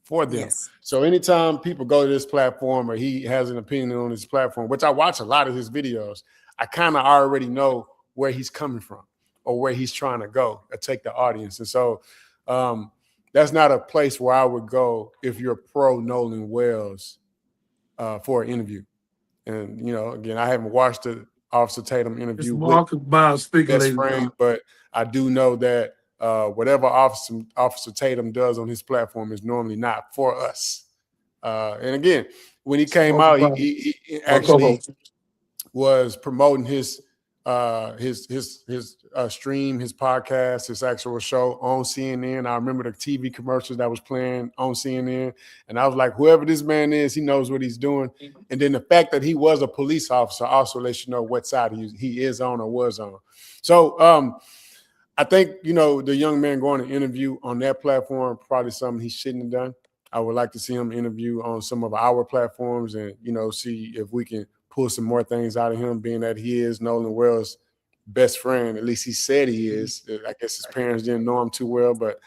S15: for them. Yes. So anytime people go to this platform or he has an opinion on this platform, which I watch a lot of his videos, I kind of already know where he's coming from or where he's trying to go or take the audience. And so that's not a place where I would go if you're pro Nolan Wells for an interview. And, you know, again, I haven't watched the Officer Tatum interview with best friend, but I do know that whatever Officer Tatum does on his platform is normally not for us. And again, when he came out, he actually was promoting his stream, his podcast, his actual show on CNN. I remember the TV commercials that was playing on CNN, and I was like, whoever this man is, he knows what he's doing. And then the fact that he was a police officer also lets you know what side he is on or was on. So I think, you know, the young man going to interview on that platform, probably something he shouldn't have done. I would like to see him interview on some of our platforms and, you know, see if we can pull some more things out of him, being that he is Nolan Wells' best friend. At least he said he is. I guess his parents didn't know him too well, but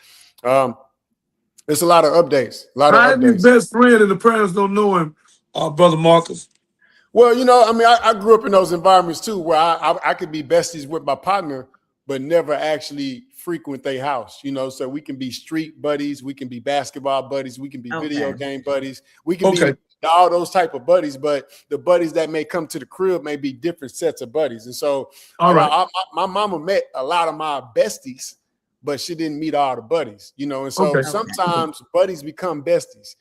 S15: it's a lot of updates.
S7: I'm his best friend and the parents don't know him, Brother Marcus.
S15: Well, you know, I mean, I grew up in those environments too, where I could be besties with my partner, but never actually frequent their house, you know, so we can be street buddies, we can be basketball buddies, we can be video game buddies, we can be all those type of buddies, but the buddies that may come to the crib may be different sets of buddies. And so my mama met a lot of my besties, but she didn't meet all the buddies, you know, and so sometimes buddies become besties.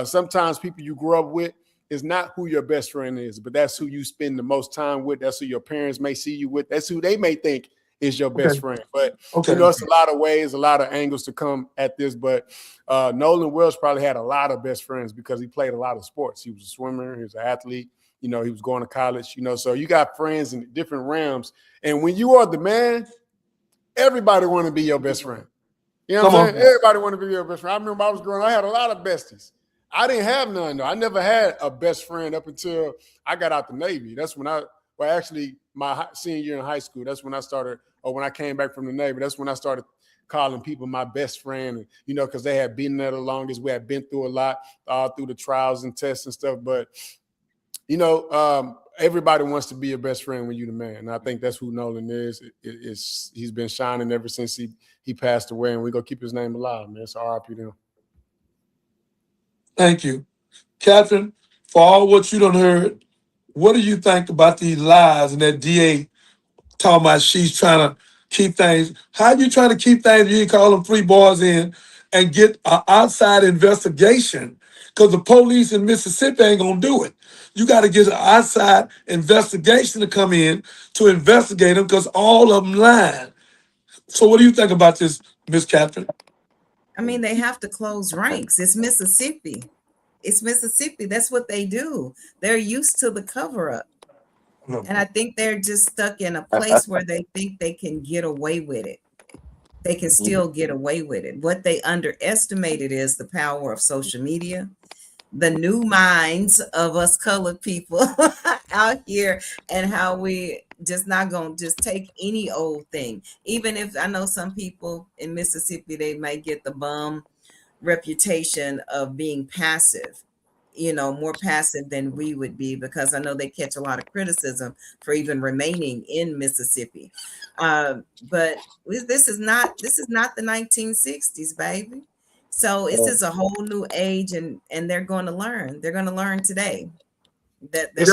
S15: Sometimes people you grew up with is not who your best friend is, but that's who you spend the most time with. That's who your parents may see you with. That's who they may think is your best friend. But you know, it's a lot of ways, a lot of angles to come at this. But Nolan Wells probably had a lot of best friends because he played a lot of sports. He was a swimmer, he was an athlete, you know, he was going to college, you know, so you got friends in different realms. And when you are the man, everybody want to be your best friend. You know what I'm saying? Everybody want to be your best friend. I remember I was growing up, I had a lot of besties. I didn't have none though. I never had a best friend up until I got out the Navy. That's when actually my senior year in high school, that's when I started, or when I came back from the Navy, that's when I started calling people my best friend, and, you know, because they had been there the longest. We had been through a lot, through the trials and tests and stuff. But, you know, everybody wants to be your best friend when you're the man. And I think that's who Nolan is. He's been shining ever since he passed away, and we're going to keep his name alive, man. So RIP to him.
S7: Thank you. Catherine, for all what you done heard, what do you think about these lies and that DA talking about she's trying to keep things. How you trying to keep things? You call them 3 boys in and get an outside investigation because the police in Mississippi ain't gonna do it. You got to get an outside investigation to come in to investigate them because all of them lying. So what do you think about this, Miss Catherine?
S3: I mean, they have to close ranks. It's Mississippi. It's Mississippi. That's what they do. They're used to the cover up. And I think they're just stuck in a place where they think they can get away with it. They can still get away with it. What they underestimated is the power of social media, the new minds of us colored people out here, and how we just not gonna just take any old thing. Even if I know some people in Mississippi, they might get the bum reputation of being passive, you know, more passive than we would be, because I know they catch a lot of criticism for even remaining in Mississippi. But this is not the 1960s, baby. So this is a whole new age, and they're going to learn. They're going to learn today.
S15: It's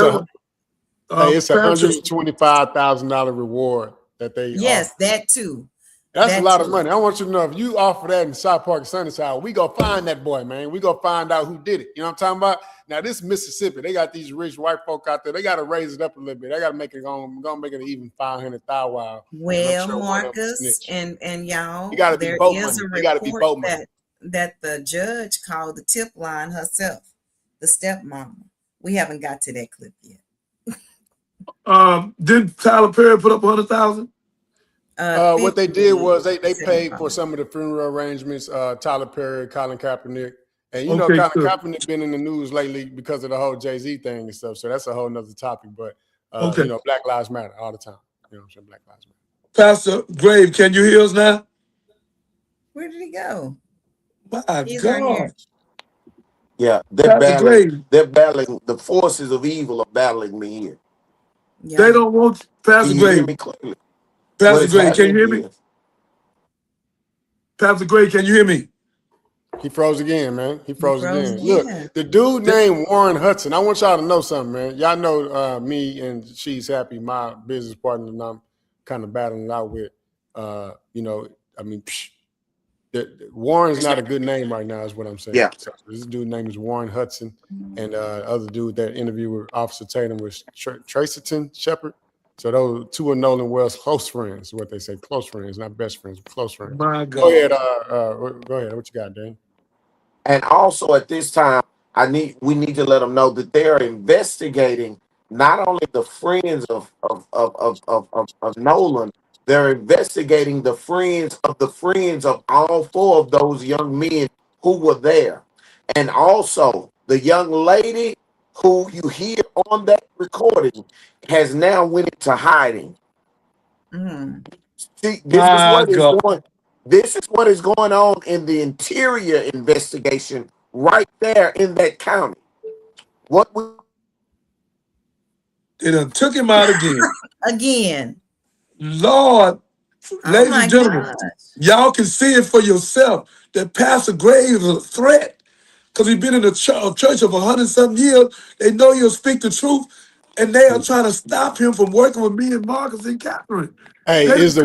S15: $125,000 reward that they
S3: yes,
S15: offer.
S3: that too.
S15: That's a lot of money. I want you to know, if you offer that in South Park, Sunnyside, we go find that boy, man. We go find out who did it. You know what I'm talking about? Now, this is Mississippi. They got these rich white folk out there. They got to raise it up a little bit. They got to make it going to make it even 500,000.
S3: Well, sure Marcus and y'all,
S15: you gotta be boat money. You got to be boat money.
S3: That the judge called the tip line herself, the stepmama. We haven't got to that clip yet.
S7: Did Tyler Perry put up 100,000?
S15: What they did was they paid for some of the funeral arrangements. Tyler Perry, Colin Kaepernick, and you know Colin Kaepernick been in the news lately because of the whole Jay-Z thing and stuff. So that's a whole nother topic. But you know, Black Lives Matter all the time. You know what I'm saying? Black Lives Matter.
S7: Pastor Grave, can you hear us now?
S3: Where did he go?
S7: My God.
S14: Yeah, they're battling. The forces of evil are battling me here.
S3: Yeah.
S7: They don't want Pastor Grave. Pastor Grave, can you hear me? Pastor Grave, can you hear me?
S15: He froze again, man. He froze again. Look, the dude named Warren Hudson. I want y'all to know something, man. Y'all know me and She's Happy, my business partner, and I'm kind of battling it out with. You know, I mean, Warren's not a good name right now, is what I'm saying.
S14: Yeah.
S15: So this dude's name is Warren Hudson, and other dude that interviewed with Officer Tatum was Tracerton Shepard. So those two are Nolan Wells' close friends, is what they say. Close friends, not best friends, but close friends.
S7: My God.
S15: Go ahead, go ahead. What you got, Dan?
S14: And also at this time, we need to let them know that they are investigating not only the friends of Nolan, they're investigating the friends of all 4 of those young men who were there. And also the young lady who you hear on that recording has now went into hiding. See, this is what is going on in the interior investigation right there in that county.
S7: They done took him out again.
S3: Again.
S7: Lord, ladies and gentlemen, y'all can see it for yourself that Pastor Grave is a threat because he's been in a church of 100-something years. They know he'll speak the truth, and they are trying to stop him from working with me and Marcus and Catherine.
S15: Hey, is the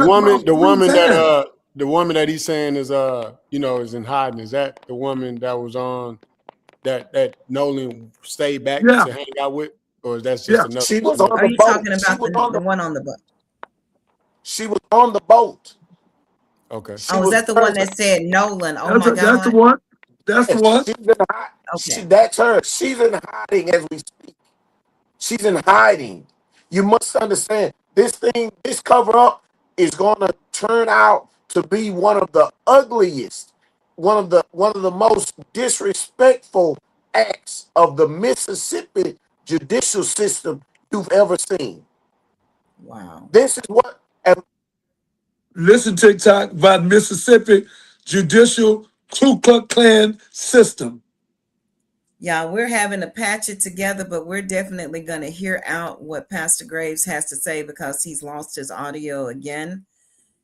S15: woman that he's saying is you know, is in hiding? Is that the woman that was on that Nolan stayed back to hang out with, or is that just another?
S14: She was on
S3: Are
S14: the
S3: you
S14: boat.
S3: talking about the one on the boat?
S14: She was on the boat.
S15: Okay.
S3: Is that the one that said Nolan? Oh my God.
S7: That's the one. That's the one.
S14: That's her. She's in hiding as we speak. She's in hiding. You must understand, this cover up is going to turn out to be one of the ugliest, one of the most disrespectful acts of the Mississippi judicial system you've ever seen.
S3: Wow.
S14: This is what.
S7: Listen, TikTok, about Mississippi judicial Ku Klux Klan system.
S3: Yeah, we're having to patch it together, but we're definitely going to hear out what Pastor Graves has to say because he's lost his audio again.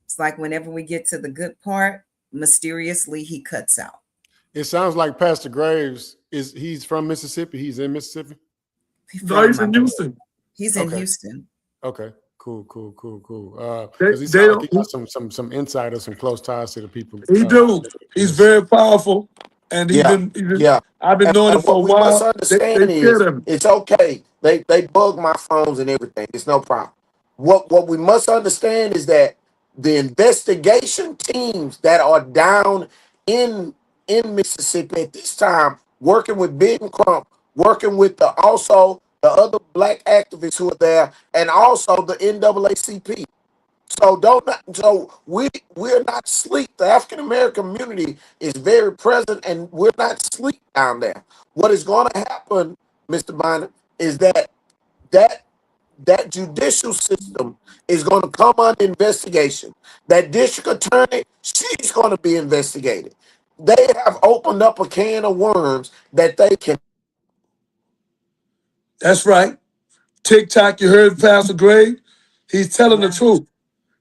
S3: It's like whenever we get to the good part, mysteriously he cuts out.
S15: It sounds like Pastor Graves he's from Mississippi. He's in Mississippi.
S7: No, he's in Houston.
S3: He's in Houston.
S15: Okay. Cool.
S7: They,
S15: Because he
S7: they
S15: sounds like he
S7: don't.
S15: got some insight or some close ties to the people.
S7: He do. He's very powerful, and
S14: Yeah, yeah.
S7: I've been knowing him
S14: And
S7: for
S14: what
S7: a
S14: we must
S7: while. They
S14: understand
S7: scared
S14: is
S7: him.
S14: it's okay. They bug my phones and everything. It's no problem. What we must understand is that the investigation teams that are down in Mississippi at this time, working with Big and Crump, working with also the other black activists who are there, and also the NAACP. So we're not asleep. The African American community is very present, and we're not asleep down there. What is going to happen, Mr. Bynum, is that judicial system is going to come under investigation. That district attorney, she's going to be investigated. They have opened up a can of worms that they can.
S7: That's right. TikTok, you heard Pastor Gray. He's telling the truth.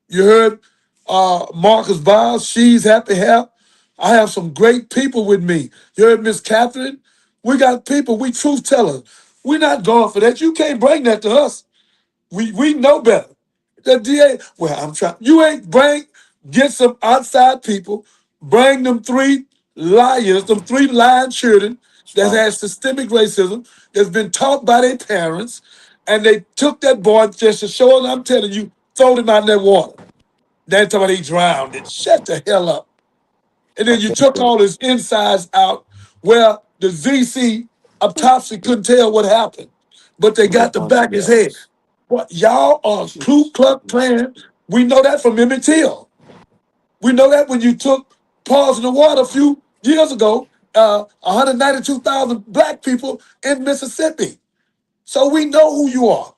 S7: You heard Marcus Biles, she's happy help. I have some great people with me. You heard Miss Catherine? We got people, we truth tellers. We're not going for that. You can't bring that to us. We know better. The DA, well, I'm trying. You ain't get some outside people, bring them three liars, them three lying children that has systemic racism, that's been taught by their parents, and they took that boy just to show us, I'm telling you, throw him out in that water. Then talking about he drowned it. Shut the hell up. And then you took all his insides out where the ZC autopsy couldn't tell what happened. But they got the back of his head. What y'all are Ku Klux Klan. We know that from Emmett Till. We know that when you took paws in the water a few years ago, 192,000 black people in Mississippi. So we know who you are.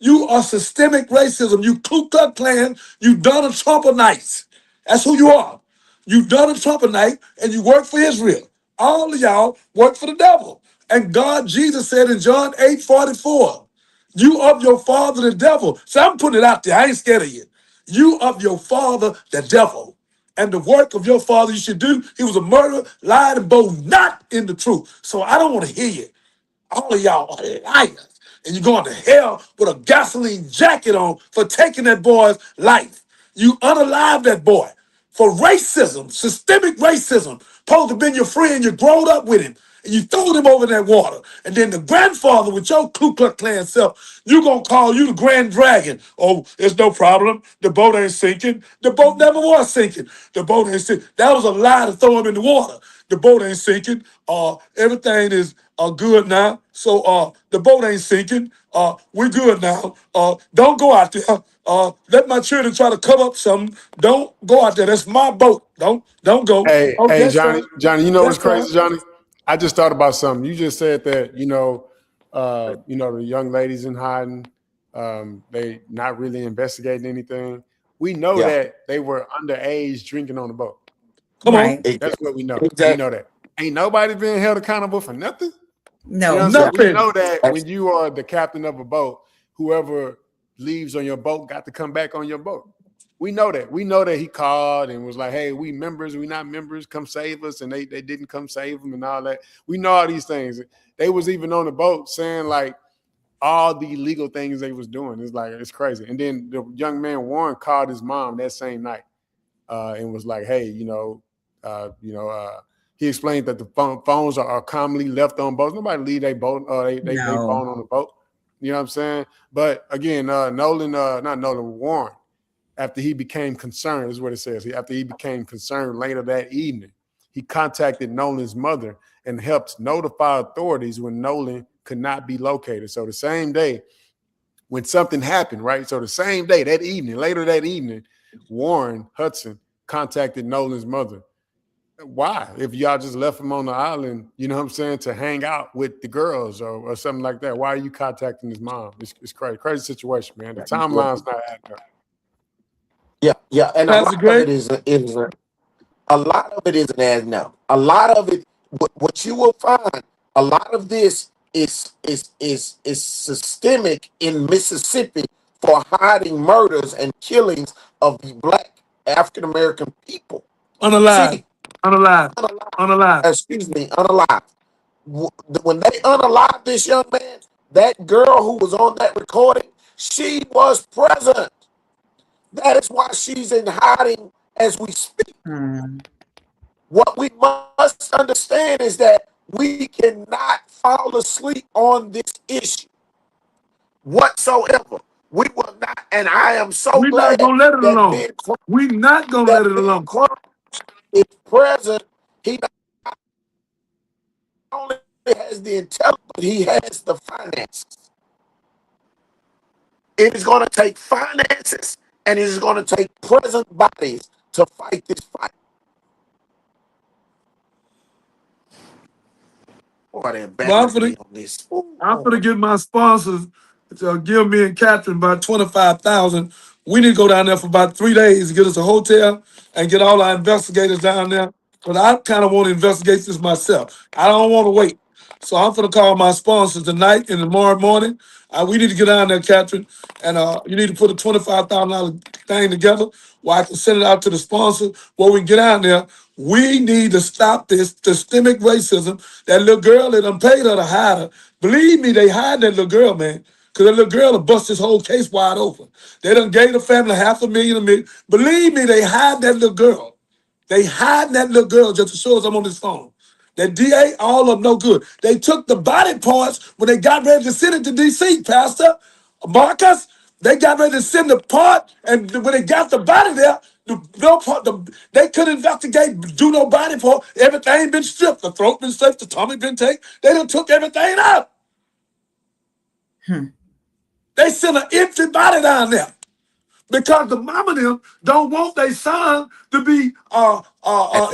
S7: You are systemic racism. You Ku Klux Klan. You Donald Trumpenites. That's who you are. You Donald Trumpernite, and you work for Israel. All of y'all work for the devil. And God, Jesus said in John 8:44, you of your father the devil. So I'm putting it out there. I ain't scared of you. You of your father the devil. And the work of your father you should do. He was a murderer, lied, and both not in the truth. So I don't want to hear you. All of y'all are liars. And you're going to hell with a gasoline jacket on for taking that boy's life. You unalive that boy for racism, systemic racism. Supposed to have been your friend, you growed up with him, and you threw him over in that water. And then the grandfather with your Ku Klux Klan self, you going to call you the Grand Dragon. Oh, it's no problem. The boat ain't sinking. The boat never was sinking. The boat ain't sinking. That was a lie to throw him in the water. The boat ain't sinking. Everything is good now. So the boat ain't sinking. We're good now. Don't go out there. Let my children try to cover up something. Don't go out there. That's my boat. Don't go.
S15: Hey,
S7: Oh,
S15: hey,
S7: yes,
S15: Johnny,
S7: sir.
S15: Johnny, you know what's
S7: Yes,
S15: crazy,
S7: sir.
S15: Johnny? I just thought about something. You just said that, the young ladies in hiding, they not really investigating anything. We know that they were underage drinking on the boat.
S7: Come on.
S15: That's what we know.
S14: Exactly.
S15: We know that. Ain't nobody being held accountable for nothing.
S3: No,
S15: You know what I'm saying? We
S7: Nothing.
S15: know that when you are the captain of a boat, whoever leaves on your boat got to come back on your boat. We know that. We know that he called and was like, hey, we members, we not members, come save us. And they didn't come save him and all that. We know all these things. They was even on the boat saying like all the illegal things they was doing. It's like, it's crazy. And then the young man, Warren, called his mom that same night and was like, hey, he explained that the phones are commonly left on boats. Nobody leave their boat, they phone on the boat. You know what I'm saying? But again, Warren, after he became concerned, is what it says. After he became concerned later that evening, he contacted Nolan's mother and helped notify authorities when Nolan could not be located. So the same day when something happened, right? So the same day, that evening, later that evening, Warren Hudson contacted Nolan's mother. Why? If y'all just left him on the island, you know what I'm saying, to hang out with the girls or something like that, why are you contacting his mom? It's crazy situation, man. The timeline's not adding up.
S14: Yeah, and
S7: That's great.
S14: A lot of it isn't adding up. A lot of it, what you will find, a lot of this is systemic in Mississippi for hiding murders and killings of the black African American people.
S7: Unalive.
S14: See,
S7: Unalive.
S14: excuse me, unalive. When they unalived this young man, that girl who was on that recording, She was present. That is why she's in hiding as we speak. What we must understand is that we cannot fall asleep on this issue whatsoever. We will not, and I am so
S7: We're
S14: glad
S7: not gonna let it
S14: that
S7: alone.
S14: Ben Crump,
S7: We're not gonna let it alone.
S14: is present. He not only has the intelligence, but he has the finances. It is going to take finances, and it is going to take present bodies to fight this fight. Boy, they're backing me on this.
S7: I'm gonna get my sponsors to give me and Catherine about $25,000. We need to go down there for about 3 days to get us a hotel and get all our investigators down there. But I kind of want to investigate this myself. I don't want to wait. So I'm gonna call my sponsors tonight and tomorrow morning. We need to get down there, Catherine, and you need to put a $25,000 thing together where I can send it out to the sponsor where we can get down there. We need to stop this systemic racism. That little girl, they done paid her to hide her. Believe me, they hide that little girl, man. Because that little girl will bust this whole case wide open. They done gave the family $500,000. Believe me, they hide that little girl. They hide that little girl just to show us I'm on this phone. That DA, all of them no good. They took the body parts when they got ready to send it to DC, Pastor Marcus. They got ready to send the part, and when they got the body there, they couldn't investigate, do no body part. Everything been stripped. The throat been stripped, the tummy been taken. They done took everything out. They sent an empty body down there. Because the mama them don't want their son to be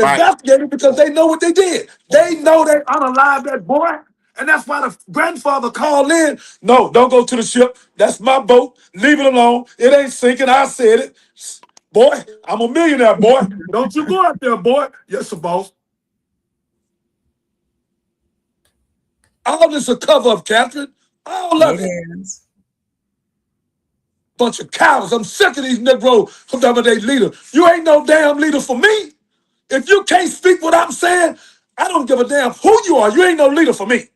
S7: investigated because they know what they did. They know they unalived that boy. And that's why the grandfather called in. No, don't go to the ship. That's my boat. Leave it alone. It ain't sinking. I said it. Boy, I'm a millionaire, boy. Don't you go out there, boy. Yes, sir, boss. All this a cover up, Catherine. All of it. Bunch of cowards. I'm sick of these Negroes from the other day leader. You ain't no damn leader for me. If you can't speak what I'm saying, I don't give a damn who you are. You ain't no leader for me.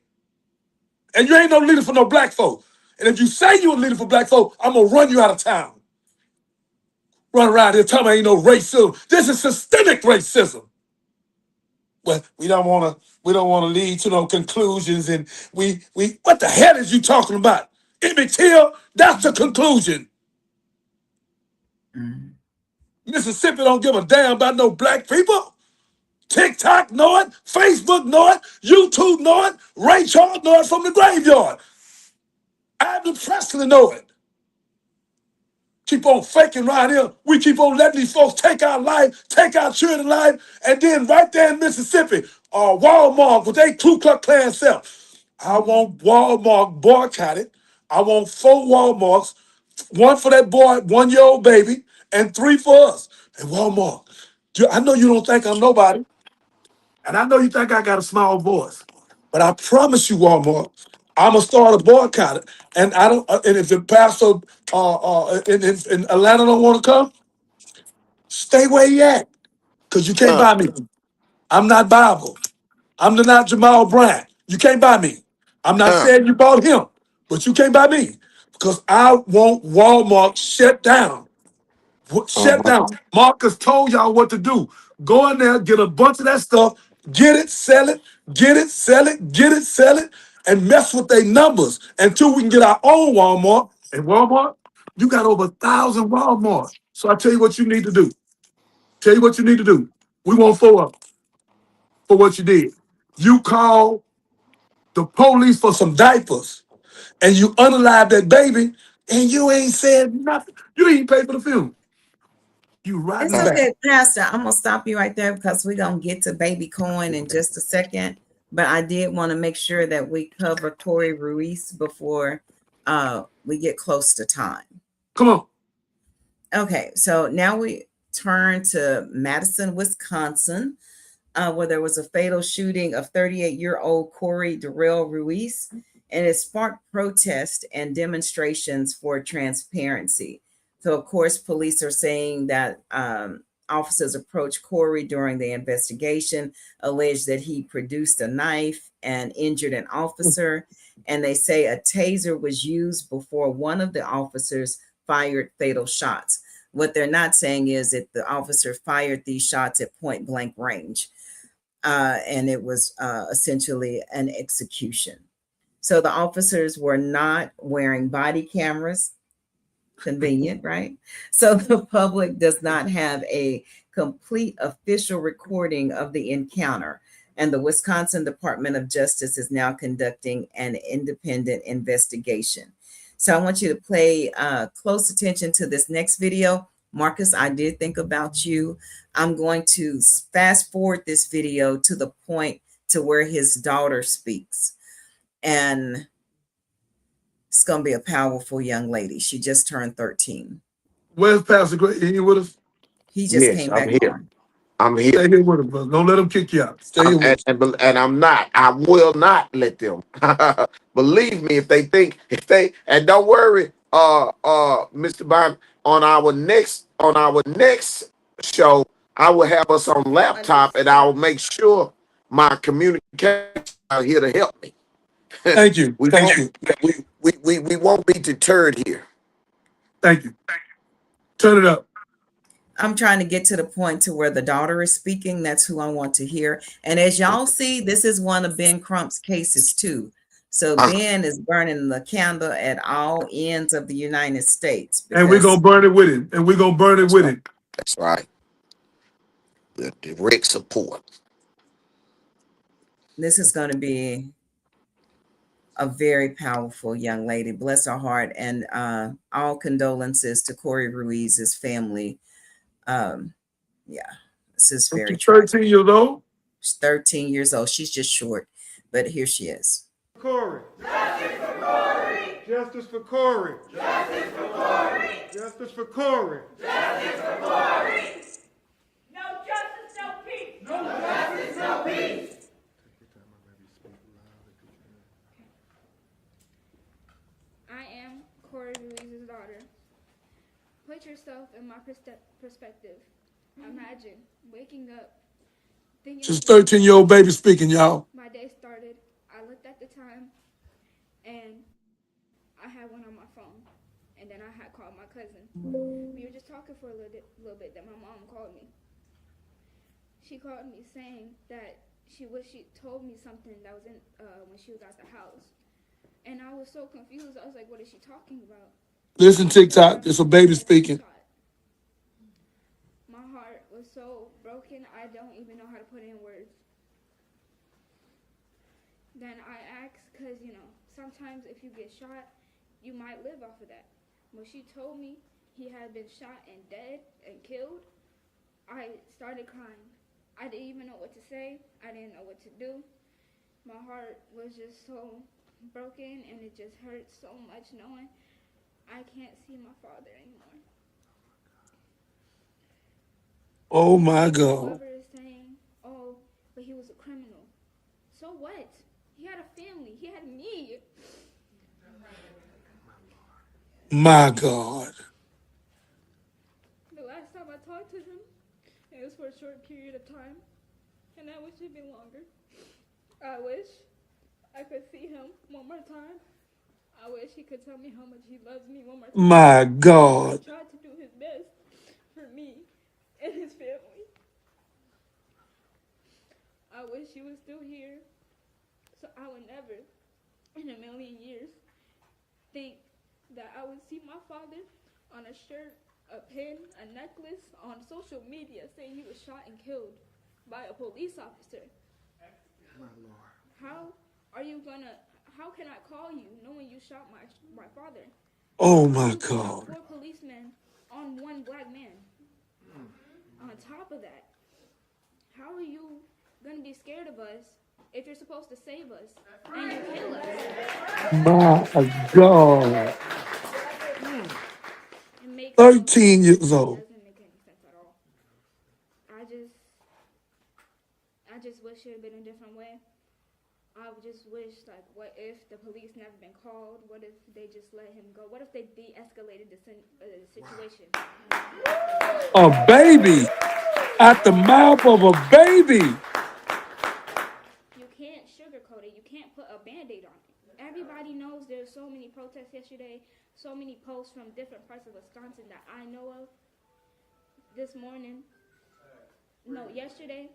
S7: And you ain't no leader for no black folk. And if you say you a leader for black folk, I'm gonna run you out of town. Run around here telling me ain't no racism. This is systemic racism. Well, we don't wanna lead to no conclusions, and we what the hell is you talking about? Emmett Till, that's the conclusion. Mississippi don't give a damn about no black people. TikTok know it, Facebook know it, YouTube know it, Ray Charles know it from the graveyard. Abner Presley know it. Keep on faking right here. We keep on letting these folks take our life, take our children's life, and then right there in Mississippi, Walmart with their Ku Klux Klan self. I want Walmart boycotted. I want 4 Walmarts, 1 for that boy, 1-year-old baby, and 3 for us. And Walmart, I know you don't think I'm nobody, and I know you think I got a small voice, but I promise you, Walmart, I'm gonna start a boycott. And I don't. And if the pastor in Atlanta don't want to come, stay where you at, cause you can't buy me. I'm not Bible. I'm not Jamal Bryant. You can't buy me. I'm not saying you bought him, but you can't buy me because I want Walmart shut down. Shut down. Marcus told y'all what to do. Go in there, get a bunch of that stuff, get it, sell it, get it, sell it, get it, sell it, and mess with their numbers until we can get our own Walmart. And Walmart, you got over 1,000 Walmarts. So I tell you what you need to do. Tell you what you need to do. We want 4 of them for what you did. You call the police for some diapers, and you unalive that baby, and you ain't said nothing. You didn't pay for the funeral. You right
S3: It's okay, Pastor. I'm gonna stop you right there because we're gonna get to baby coin in just a second. But I did want to make sure that we cover Corey Ruiz before we get close to time.
S7: Come on.
S3: Okay, so now we turn to Madison, Wisconsin, where there was a fatal shooting of 38-year-old Corey Durell Ruiz, and it sparked protests and demonstrations for transparency. So, of course, police are saying that officers approached Corey during the investigation, alleged that he produced a knife and injured an officer. And they say a taser was used before one of the officers fired fatal shots. What they're not saying is that the officer fired these shots at point blank range. And it was essentially an execution. So the officers were not wearing body cameras. Convenient, right? So the public does not have a complete official recording of the encounter. And the Wisconsin Department of Justice is now conducting an independent investigation. So I want you to pay close attention to this next video. Marcus, I did think about you. I'm going to fast forward this video to the point to where his daughter speaks. And it's going to be a powerful young lady. She just turned 13.
S7: Where's Pastor Gray? He with us?
S3: He just came back on.
S14: I'm here.
S7: Stay here with him, brother. Don't let him kick you out. Stay here with
S14: And I'm not. I will not let them. Believe me, and don't worry, Mr. Bond, on our next show, I will have us on laptop and I will make sure my communication are here to help me.
S7: Thank you.
S14: We won't be deterred here.
S7: Thank you. Turn it up.
S3: I'm trying to get to the point to where the daughter is speaking. That's who I want to hear. And as y'all see, this is one of Ben Crump's cases too. So Ben is burning the candle at all ends of the United States.
S7: And we're going to burn it with him. And we're going to burn it with him.
S14: That's right. With direct support.
S3: This is going to be a very powerful young lady. Bless her heart. And all condolences to Corey Ruiz's family. Yeah, this is very
S7: tragic. 13 years old?
S3: She's 13 years old. She's just short, but here she is.
S16: Corey. Justice for Corey. Justice for Corey. Justice for Corey. Justice for Corey. Justice for Corey.
S17: No justice, no peace.
S16: No justice, no peace.
S18: I am Corey Ruiz's daughter. Put yourself in my perspective. Imagine waking up thinking.
S7: Just 13-year-old baby speaking, y'all.
S18: My day started. I looked at the time, and I had one on my phone, and then I had called my cousin. We were just talking for a little bit. Then my mom called me. She called me saying that she told me something that was in when she was at the house, and I was so confused. I was like, "What is she talking about?"
S7: Listen, TikTok. It's a baby speaking.
S18: My heart was so broken, I don't even know how to put it in words. Then I asked, because, sometimes if you get shot, you might live off of that. When she told me he had been shot and dead and killed, I started crying. I didn't even know what to say. I didn't know what to do. My heart was just so broken, and it just hurt so much knowing I can't see my father anymore.
S7: Oh my God.
S18: Whoever is saying, "Oh, but he was a criminal." So what? He had a family. He had me.
S7: My God.
S18: The last time I talked to him, it was for a short period of time, and I wish it'd been longer. I wish I could see him one more time. I wish he could tell me how much he loves me one more time.
S7: My God.
S18: He tried to do his best for me and his family. I wish he was still here, so I would never, in a million years, think that I would see my father on a shirt, a pin, a necklace, on social media saying he was shot and killed by a police officer.
S16: My Lord.
S18: How can I call you knowing you shot my father?
S7: Oh my God.
S18: 4 policemen on 1 black man. On top of that, how are you going to be scared of us if you're supposed to save us and you kill us?
S7: My God. 13 years old.
S18: It doesn't make any sense at all. I just wish it had been a different way. I just wish, what if the police never been called? What if they just let him go? What if they de-escalated the situation?
S7: A baby. At the mouth of a baby.
S18: You can't sugarcoat it. You can't put a Band-Aid on it. Everybody knows there's so many protests yesterday, so many posts from different parts of Wisconsin that I know of. This morning, no, yesterday,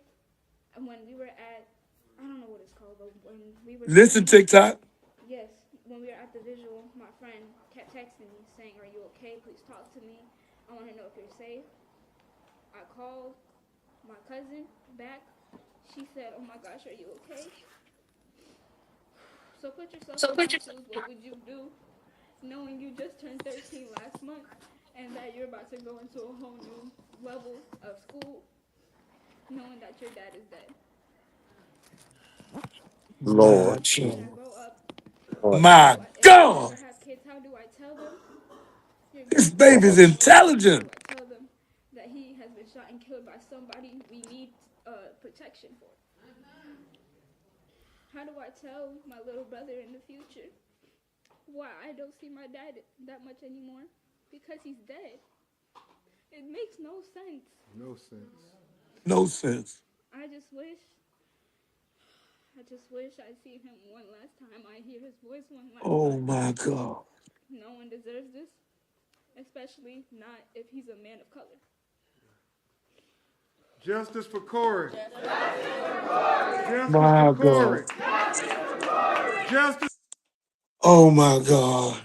S18: when we were at, I don't know what it's called, but when we were...
S7: Listen, TikTok.
S18: Yes, when we were at the visual, my friend kept texting me saying, "Are you okay? Please talk to me. I want to know if you're safe." I called my cousin back. She said, "Oh my gosh, are you okay?" So put yourself in my shoes. What would you do knowing you just turned 13 last month and that you're about to go into a whole new level of school, knowing that your dad is dead?
S14: Lord.
S18: When I grow up,
S7: My God.
S18: if I have kids, how do I tell them?
S7: This baby's intelligent.
S18: I tell them that he has been shot and killed by somebody we need protection for. How do I tell my little brother in the future why I don't see my dad that much anymore? Because he's dead. It makes no sense.
S16: No sense.
S7: No sense.
S18: I just wish I'd see him one last time. I hear his voice one last time.
S7: Oh my God.
S18: No one deserves this, especially not if he's a man of color.
S16: Justice for Corey. Justice
S7: My
S16: for Corey.
S7: God.
S16: Justice.
S7: Oh my God.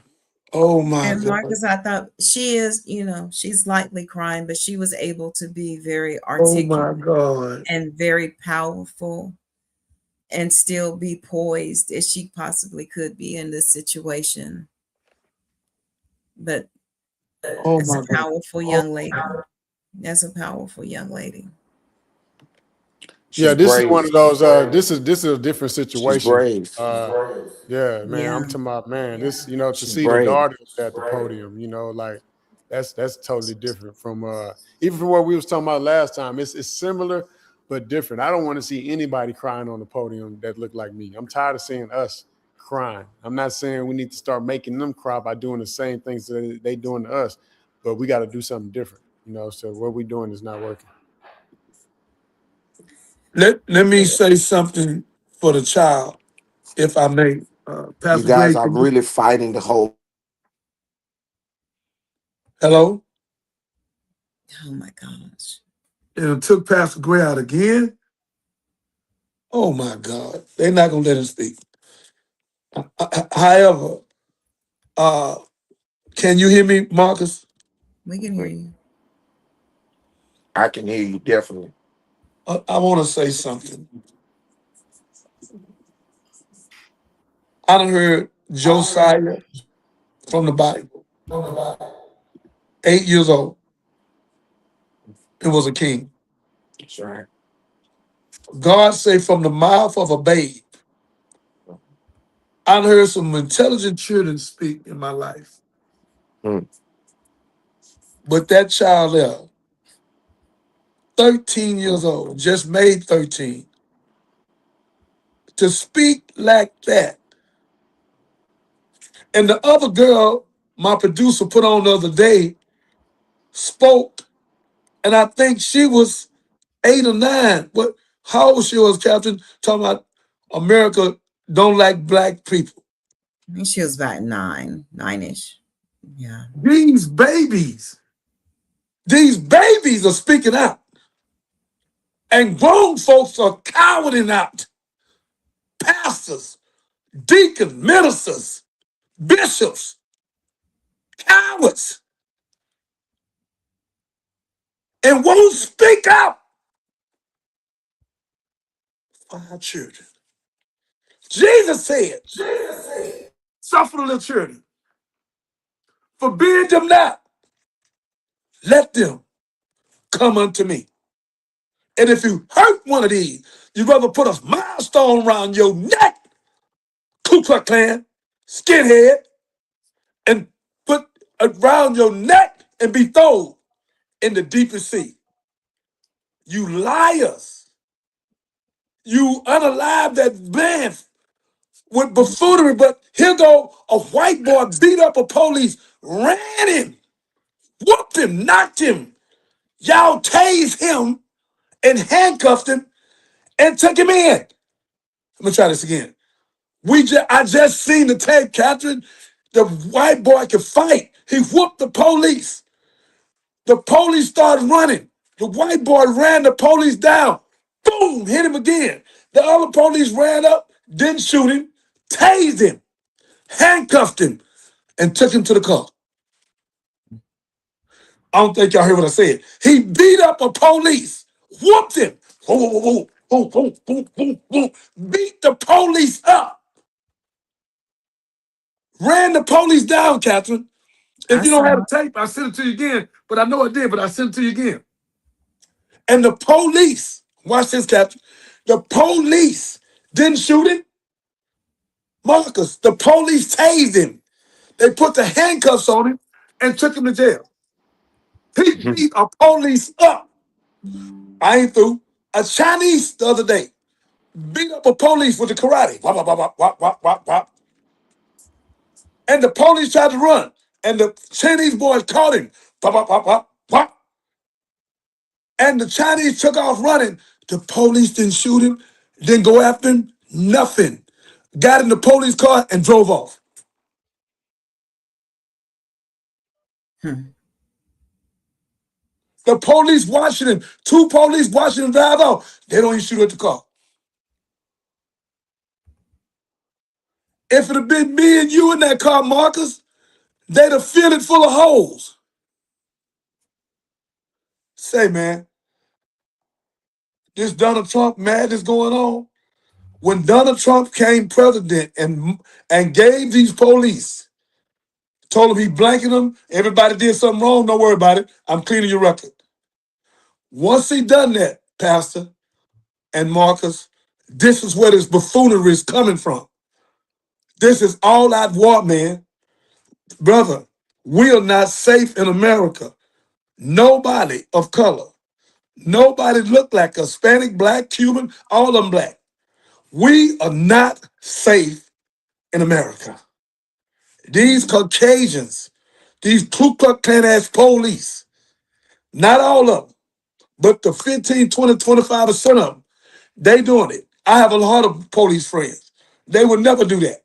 S7: Oh my
S3: And
S7: God.
S3: Marcus, I thought she is, she's lightly crying, but she was able to be very
S7: Oh my
S3: articulate
S7: God.
S3: and very powerful and still be poised as she possibly could be in this situation. But
S7: Oh
S3: it's
S7: my
S3: a
S7: God.
S3: powerful young lady. That's a powerful young lady.
S15: Yeah,
S14: She's
S15: this is
S14: brave.
S15: one of those. This is a different
S14: She's
S15: situation.
S14: brave.
S15: Yeah, man.
S3: Yeah.
S15: I'm talking about, man. This, to
S14: She's
S15: see the
S14: brave.
S15: daughters at the podium, like that's totally different from even from what we was talking about last time. It's similar but different. I don't want to see anybody crying on the podium that look like me. I'm tired of seeing us crying. I'm not saying we need to start making them cry by doing the same things that they doing to us, but we got to do something different. So what we're doing is not working.
S7: Let me say something for the child, if I may.
S14: You
S7: Pastor
S14: guys
S7: Greg,
S14: are really fighting the whole.
S7: hello?
S3: Oh my gosh.
S7: And it took Pastor Gray out again. Oh my God. They're not going to let him speak. However, can you hear me, Marcus?
S3: We can hear you.
S14: I can hear you definitely.
S7: I want to say something. I done heard Josiah from the Bible. 8 years old. It was a king.
S14: That's right.
S7: God say from the mouth of a babe. I done heard some intelligent children speak in my life. But that child there, 13 years old, just made 13, to speak like that. And the other girl, my producer put on the other day, spoke, and I think she was 8 or 9. What? How old she was, Captain? Talking about America don't like black people.
S3: I think she was about 9-ish. Yeah.
S7: These babies are speaking out. And grown folks are cowering out. Pastors, deacons, ministers, bishops, cowards, and won't speak out for our children. Jesus said, suffer the little children, forbid them not, let them come unto me. And if you hurt one of these, you'd rather put a milestone around your neck, Ku Klux Klan, skinhead, and put around your neck and be thrown in the deepest sea. You liars. You unalive that man with buffoonery, but here go a white boy beat up a police, ran him, whooped him, knocked him. Y'all tased him and handcuffed him and took him in. Let me try this again. I just seen the tape, Catherine. The white boy could fight. He whooped the police. The police started running. The white boy ran the police down. Boom, hit him again. The other police ran up, didn't shoot him, tased him, handcuffed him, and took him to the car. I don't think y'all heard what I said. He beat up a police, whooped him, beat the police up, ran the police down, Catherine. If you don't have the tape, I'll send it to you again. But I know I did, but I'll send it to you again. And the police, watch this, Captain. The police didn't shoot him. Marcus, the police tased him. They put the handcuffs on him and took him to jail. He beat a police up. I ain't through. A Chinese the other day beat up a police with the karate. Wop, wop, wop, wop, wop, wop, wop. And the police tried to run. And the Chinese boys caught him. Wop, wop, wop, wop, wop. And the Chinese took off running. The police didn't shoot him, didn't go after him, nothing. Got in the police car and drove off. The police watching him, 2 police watching him drive off. They don't even shoot at the car. If it had been me and you in that car, Marcus, they'd have filled it full of holes. Say, man, this Donald Trump madness going on. When Donald Trump came president and gave these police, told them he blanking them, everybody did something wrong, don't worry about it, I'm cleaning your record. Once he done that, Pastor and Marcus, this is where this buffoonery is coming from. This is all out war, man. Brother, we are not safe in America. Nobody of color, nobody look like Hispanic, black, Cuban, all of them black. We are not safe in America. These Caucasians, these Ku Klux Klan ass police, not all of them, but the 15, 20, 25% of them, they doing it. I have a lot of police friends. They would never do that.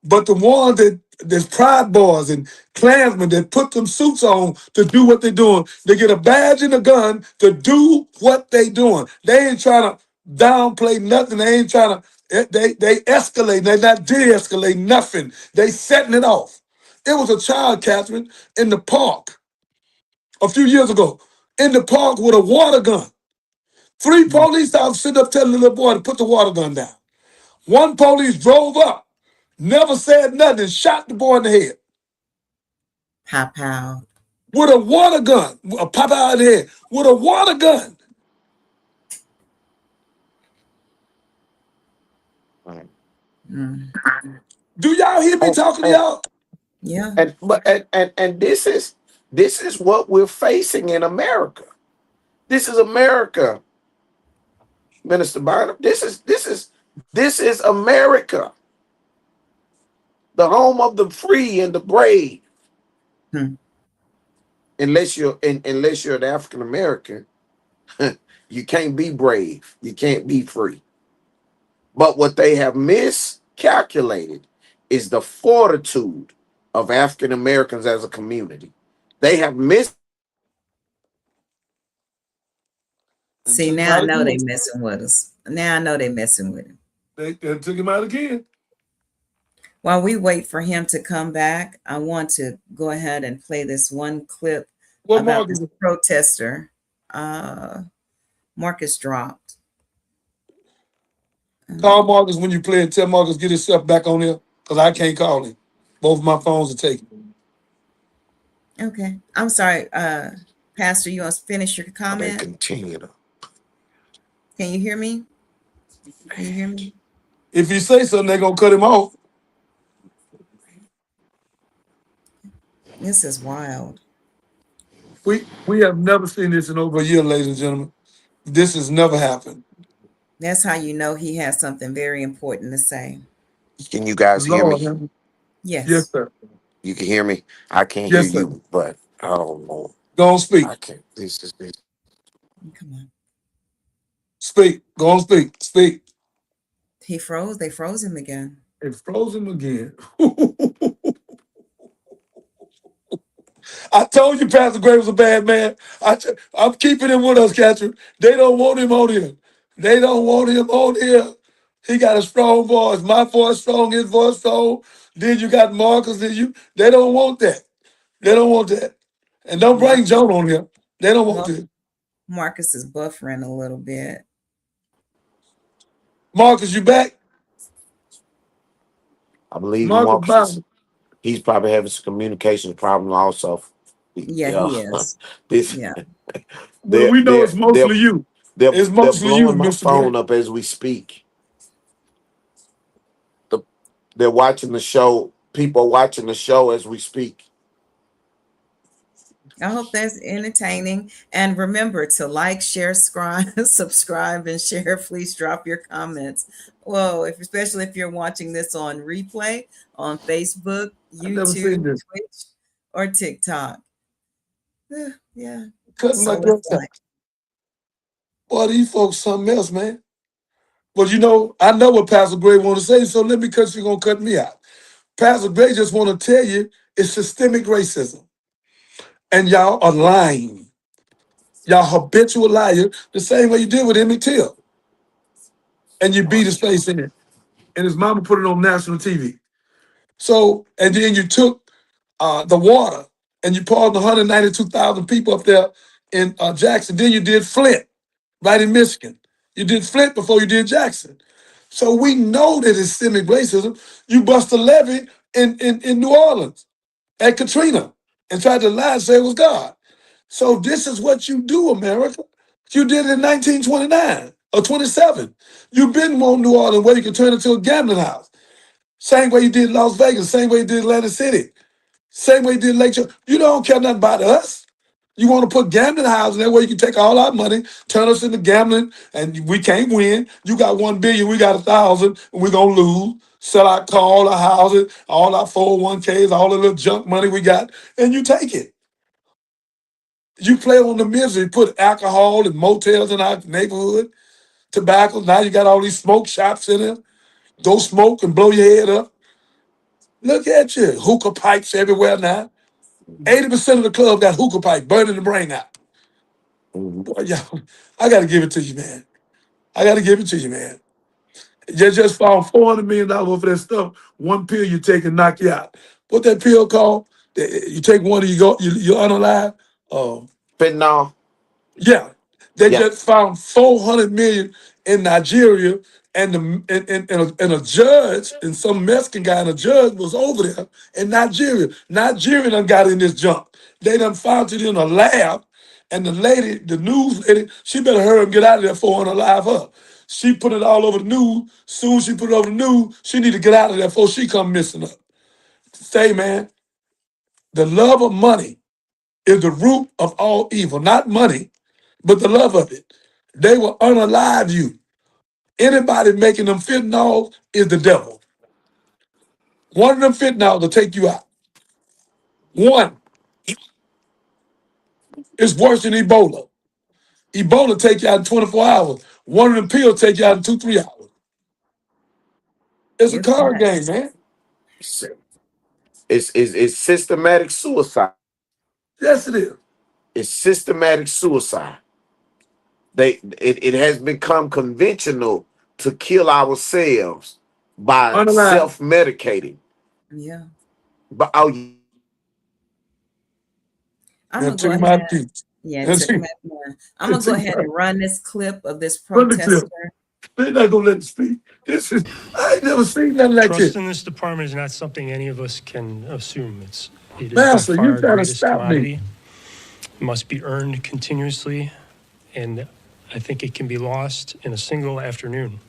S7: But the ones there's Pride Boys and Klansmen that put them suits on to do what they're doing. They get a badge and a gun to do what they doing. They ain't trying to downplay nothing. They ain't trying to, they escalate. They're not de-escalate nothing. They setting it off. It was a child, Catherine, in the park a few years ago, in the park with a water gun. 3 police officers sitting up telling the little boy to put the water gun down. 1 police drove up, never said nothing, shot the boy in the head.
S3: Pow, pow.
S7: With a water gun, a pop out of the head, with a water gun. Do y'all hear me talking to y'all?
S3: Yeah.
S14: And this is what we're facing in America. This is America, Minister Bynum. This is America, the home of the free and the brave. Unless you're an African American, you can't be brave. You can't be free. But what they have miscalculated is the fortitude of African Americans as a community. They have
S3: See, now I know they messing with us. Now I know they messing with him.
S7: They took him out again.
S3: While we wait for him to come back, I want to go ahead and play this one clip about this protester. Marcus dropped.
S7: Call Marcus when you play and tell Marcus get himself back on there, because I can't call him. Both of my phones are taken.
S3: Okay. I'm sorry, Pastor, you want to finish your comment?
S14: Continue to.
S3: Can you hear me? Can you hear me?
S7: If you say something, they're going to cut him off.
S3: This is wild.
S7: We have never seen this in over a year, ladies and gentlemen. This has never happened.
S3: That's how you know he has something very important to say.
S14: Can you guys hear me?
S3: Yes.
S7: Yes, sir.
S14: You can hear me? I can't hear you, but I don't know.
S7: Don't speak.
S14: I can't. This.
S3: Come on.
S7: Speak. Go on, speak. Speak.
S3: He froze. They froze him again.
S7: It froze him again. I told you Pastor Gray was a bad man. I'm keeping him with us, Catherine. They don't want him on here. They don't want him on here. He got a strong voice. My voice strong, his voice strong. Then you got Marcus. They don't want that. They don't want that. And don't bring Joan on here. They don't want this.
S3: Marcus is buffering a little bit.
S7: Marcus, you back?
S14: I believe
S7: Marcus
S14: Marcus he's probably having some communication problem also.
S3: Yeah, he is.
S7: Well, we know it's mostly you. It's mostly you,
S14: blowing my
S7: Mr.
S14: phone
S7: Gray.
S14: up as we speak. They're watching the show. People are watching the show as we speak.
S3: I hope that's entertaining. And remember to like, share, subscribe, and share. Please drop your comments. Whoa, especially if you're watching this on replay on Facebook, YouTube, Twitch, or TikTok. Yeah.
S7: Boy, these folks something else, man. But I know what Pastor Gray want to say, so let me cut you, gonna cut me out. Pastor Gray just want to tell you it's systemic racism. And y'all are lying. Y'all habitual liars, the same way you did with Emmett Till. And you beat his face in it. And his mama put it on national TV. So, and then you took the water and you poured 192,000 people up there in Jackson. Then you did Flint, right in Michigan. You did Flint before you did Jackson. So we know that it's systemic racism. You bust a levee in New Orleans at Katrina and tried to lie and say it was God. So this is what you do, America. You did it in 1929 or 27. You've been on New Orleans where you can turn it into a gambling house. Same way you did Las Vegas, same way you did Atlantic City, same way you did Lake Charles. You don't care nothing about us. You want to put gambling houses there where you can take all our money, turn us into gambling, and we can't win. You got 1 billion, we got 1,000, and we're going to lose. Sell our car, all our houses, all our 401ks, all the little junk money we got, and you take it. You play on the misery, put alcohol and motels in our neighborhood, tobacco. Now you got all these smoke shops in there. Go smoke and blow your head up. Look at you. Hookah pipes everywhere now. 80% of the club got hookah pipe burning the brain out. Boy, y'all, I got to give it to you, man. I got to give it to you, man. You just found $400 million worth of that stuff. One pill you take and knock you out. What that pill called? You take one and you're unalive.
S14: Fentanyl.
S7: Yeah. They just found 400 million in Nigeria, and a judge and some Mexican guy and a judge was over there in Nigeria. Nigeria done got in this junk. They done found it in a lab, and the lady, the news lady, she better hurry and get out of there before unalive her. She put it all over the news. Soon as she put it over the news, she need to get out of there before she come missing up. Say, man, the love of money is the root of all evil. Not money, but the love of it. They will unalive you. Anybody making them fentanyl is the devil. One of them fentanyl will take you out. One. It's worse than Ebola. Ebola take you out in 24 hours. One of them pills take you out in 2-3 hours. It's a card game, man.
S14: It's systematic suicide.
S7: Yes, it is.
S14: It's systematic suicide. It has become conventional to kill ourselves by self-medicating.
S3: Yeah.
S14: But
S3: I'm gonna go ahead. I'm gonna go ahead and run this clip of this protester.
S7: They're not gonna let it speak. I ain't never seen nothing like this.
S19: Trust in this department is not something any of us can assume. It is
S7: Master,
S19: by far
S7: you
S19: our
S7: trying to
S19: greatest
S7: stop
S19: commodity.
S7: me.
S19: It must be earned continuously, and I think it can be lost in a single afternoon.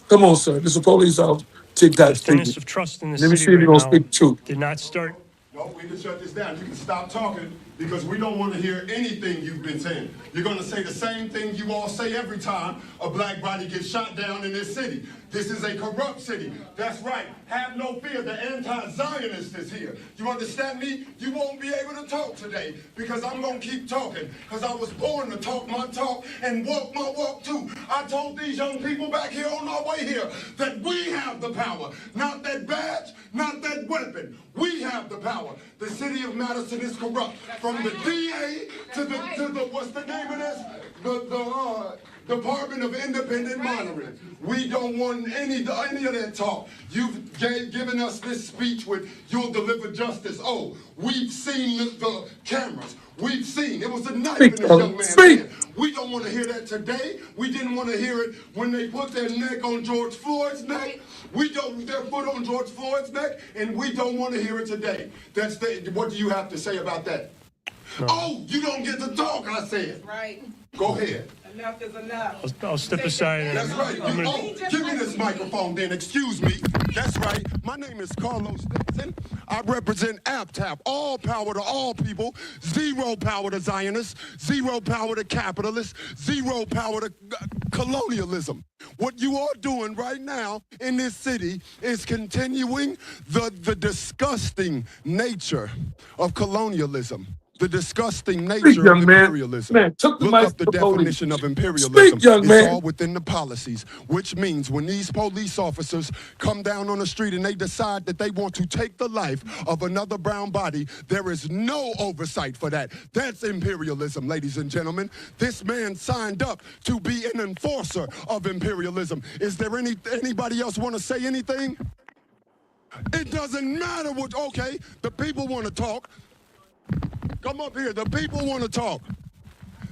S7: Come on, sir. This is a police officer. TikTok
S19: The thinness
S7: speaking.
S19: of trust in the
S7: Let me
S19: city
S7: see if
S19: right
S7: you're gonna
S19: now
S7: speak the truth.
S19: did not start.
S16: No, we can shut this down. You can stop talking because we don't want to hear anything you've been saying. You're going to say the same thing you all say every time a black body gets shot down in this city. This is a corrupt city. That's right. Have no fear. The anti-Zionist is here. You understand me? You won't be able to talk today because I'm going to keep talking because I was born to talk my talk and walk my walk too. I told these young people back here on our way here that we have the power. Not that badge, not that weapon. We have the power. The city of Madison is corrupt. From the DA to the what's the name of this? The Department of Independent Monitoring. We don't want any of that talk. You've given us this speech with "you'll deliver justice." Oh, we've seen the cameras. We've seen. It was a knife in this young man's hand. We don't want to hear that today. We didn't want to hear it when they put their neck on George Floyd's neck. We don't their foot on George Floyd's neck, and we don't want to hear it today. What do you have to say about that? No. Oh, you don't get to talk, I said. Right. Go ahead.
S19: Enough is enough. I'll step aside.
S16: That's right. Give me this microphone then. Excuse me. That's right. My name is Carlos Dixon. I represent APTAP. All power to all people. Zero power to Zionists. Zero power to capitalists. Zero power to colonialism. What you are doing right now in this city is continuing the disgusting nature of colonialism. The disgusting nature of imperialism. Look up the definition of imperialism. It's all within the policies, which means when these police officers come down on the street and they decide that they want to take the life of another brown body, there is no oversight for that. That's imperialism, ladies and gentlemen. This man signed up to be an enforcer of imperialism. Is there anybody else want to say anything? It doesn't matter what, okay, the people want to talk. Come up here. The people want to talk.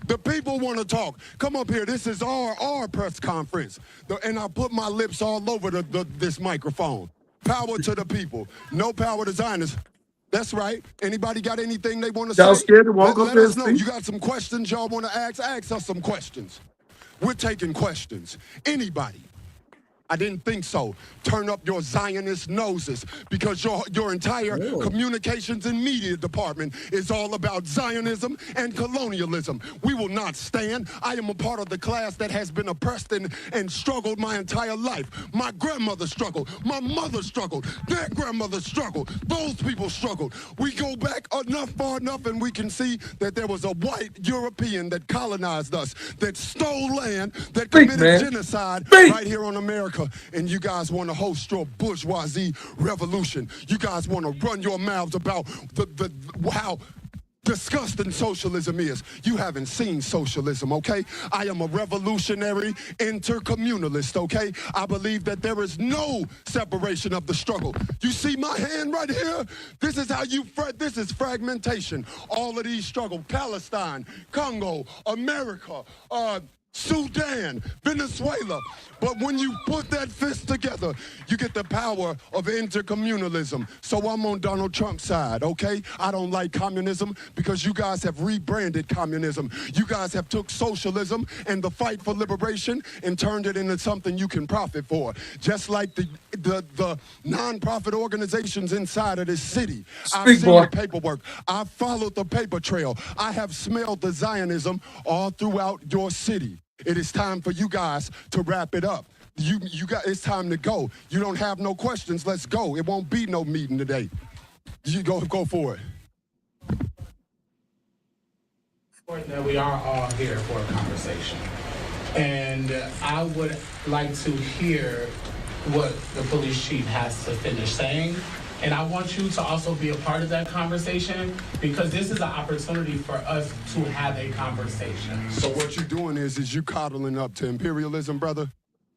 S16: The people want to talk. Come up here. This is our press conference. And I put my lips all over this microphone. Power to the people. No power to Zionists. That's right. Anybody got anything they want to say?
S7: Y'all scared to walk up
S16: Let us know. You got some questions y'all want to ask? Ask us some questions. We're taking questions. Anybody. I didn't think so. Turn up your Zionist noses because your entire communications and media department is all about Zionism and colonialism. We will not stand. I am a part of the class that has been oppressed and struggled my entire life. My grandmother struggled. My mother struggled. Their grandmother struggled. Those people struggled. We go back far enough and we can see that there was a white European that colonized us, that stole land, that committed genocide right here on America. And you guys want to host your bourgeoisie revolution. You guys want to run your mouths about how disgusting socialism is. You haven't seen socialism, okay? I am a revolutionary intercommunalist, okay? I believe that there is no separation of the struggle. You see my hand right here? This is how this is fragmentation. All of these struggles, Palestine, Congo, America, Sudan, Venezuela. But when you put that fist together, you get the power of intercommunalism. So I'm on Donald Trump's side, okay? I don't like communism because you guys have rebranded communism. You guys have took socialism and the fight for liberation and turned it into something you can profit for. Just like the non-profit organizations inside of this city. I've seen the paperwork. I've followed the paper trail. I have smelled the Zionism all throughout your city. It is time for you guys to wrap it up. It's time to go. You don't have no questions. Let's go. It won't be no meeting today. You go for it.
S20: That we are all here for a conversation. And I would like to hear what the police chief has to finish saying. And I want you to also be a part of that conversation because this is an opportunity for us to have a conversation.
S16: So what you're doing is you coddling up to imperialism, brother?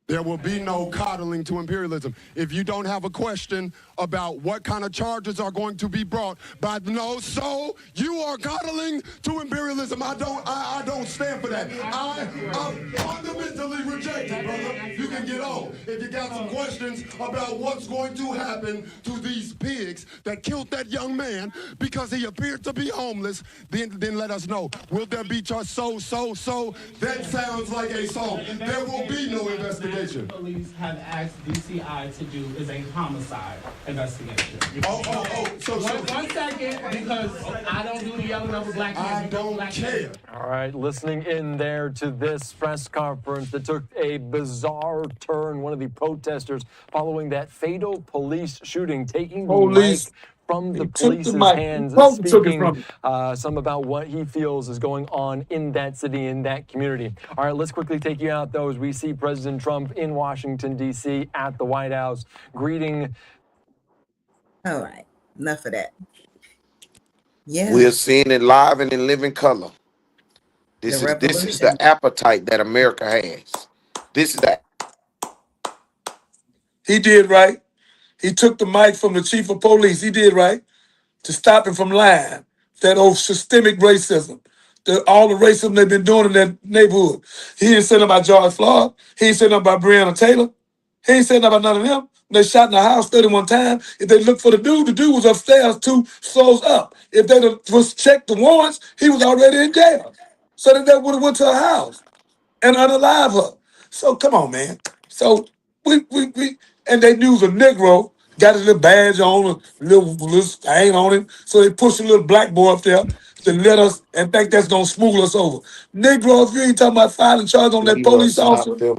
S16: There will be no coddling to imperialism. If you don't have a question about what kind of charges are going to be brought by so you are coddling to imperialism. I don't stand for that. I'm fundamentally rejected, brother. You can get on. If you got some questions about what's going to happen to these pigs that killed that young man because he appeared to be homeless, then let us know. Will there be charges? So? That sounds like a song. There will be no investigation.
S20: Police have asked DCI to do is a homicide. investigation.
S16: So
S20: One second, because I don't do the yelling over black men.
S16: I don't care.
S21: All right, listening in there to this press conference that took a bizarre turn. One of the protesters following that fatal police shooting, taking the mic from the police's hands, speaking some about what he feels is going on in that city, in that community. All right, let's quickly take you out, though, as we see President Trump in Washington, D.C. at the White House greeting.
S3: All right, enough of that. Yeah.
S14: We are seeing it live and in living color. This is the appetite that America has. This is that.
S7: He did right. He took the mic from the chief of police. He did right to stop him from lying. That old systemic racism, all the racism they've been doing in that neighborhood. He didn't say nothing about George Floyd. He didn't say nothing about Breonna Taylor. He ain't saying about none of them. They shot in the house 31 times. If they looked for the dude was upstairs 2 floors up. If they was checked the warrants, he was already in jail. So then they would have went to her house and unalive her. So come on, man. So we and they knew a Negro, got his little badge on, a little stain on him. So they pushed a little black boy up there to let us and think that's gonna smooth us over. Negro, if you ain't talking about filing charge on that police officer that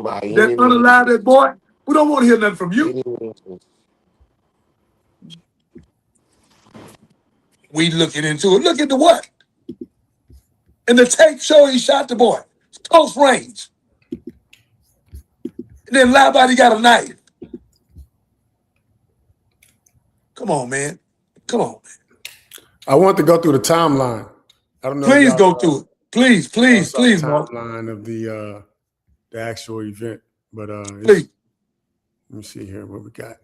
S7: unalive that boy, we don't want to hear nothing from you. We looking into it. Look into what? And the tape show he shot the boy. It's close range. And then lie about he got a knife. Come on, man. Come on, man.
S15: I want to go through the timeline. I don't know.
S7: Please go through it. Please, Mark.
S15: Timeline of the actual event, but
S7: please.
S15: Let me see here what we got.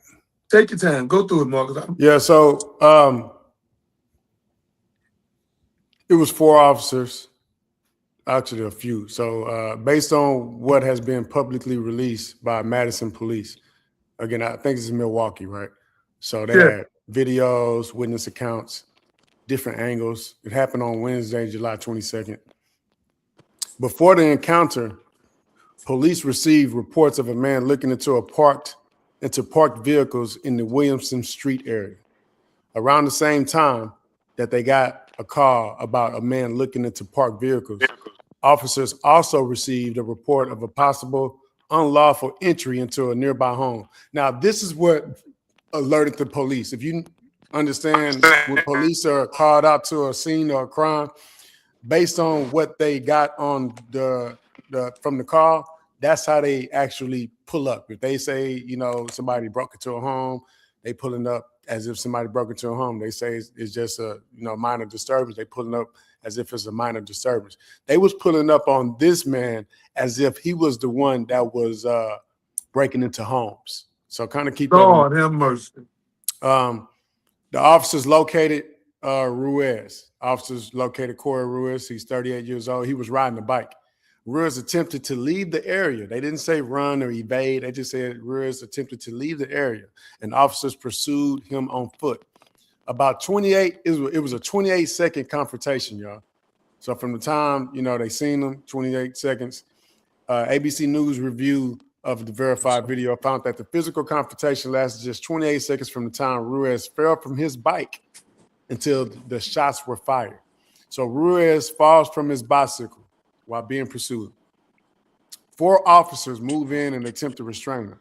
S7: Take your time. Go through it, Marcus.
S15: Yeah. So it was 4 officers. Actually, a few. So based on what has been publicly released by Madison police, again, I think this is Milwaukee, right? So they had videos, witness accounts, different angles. It happened on Wednesday, July 22nd. Before the encounter, police received reports of a man looking into parked vehicles in the Williamson Street area. Around the same time that they got a call about a man looking into parked vehicles, officers also received a report of a possible unlawful entry into a nearby home. Now, this is what alerted the police. If you understand, when police are called out to a scene or a crime, based on what they got on from the call, that's how they actually pull up. If they say, somebody broke into a home, they pulling up as if somebody broke into a home. They say it's just a minor disturbance. They pulling up as if it's a minor disturbance. They was pulling up on this man as if he was the one that was breaking into homes. So kind of keep that.
S7: God have mercy.
S15: The officers located Ruiz. Officers located Corey Ruiz. He's 38 years old. He was riding a bike. Ruiz attempted to leave the area. They didn't say run or evade. They just said Ruiz attempted to leave the area, and officers pursued him on foot. About 28, it was a 28-second confrontation, y'all. So from the time, they seen him, 28 seconds, ABC News review of the verified video found that the physical confrontation lasted just 28 seconds from the time Ruiz fell from his bike until the shots were fired. So Ruiz falls from his bicycle while being pursued. 4 officers move in and attempt to restrain him.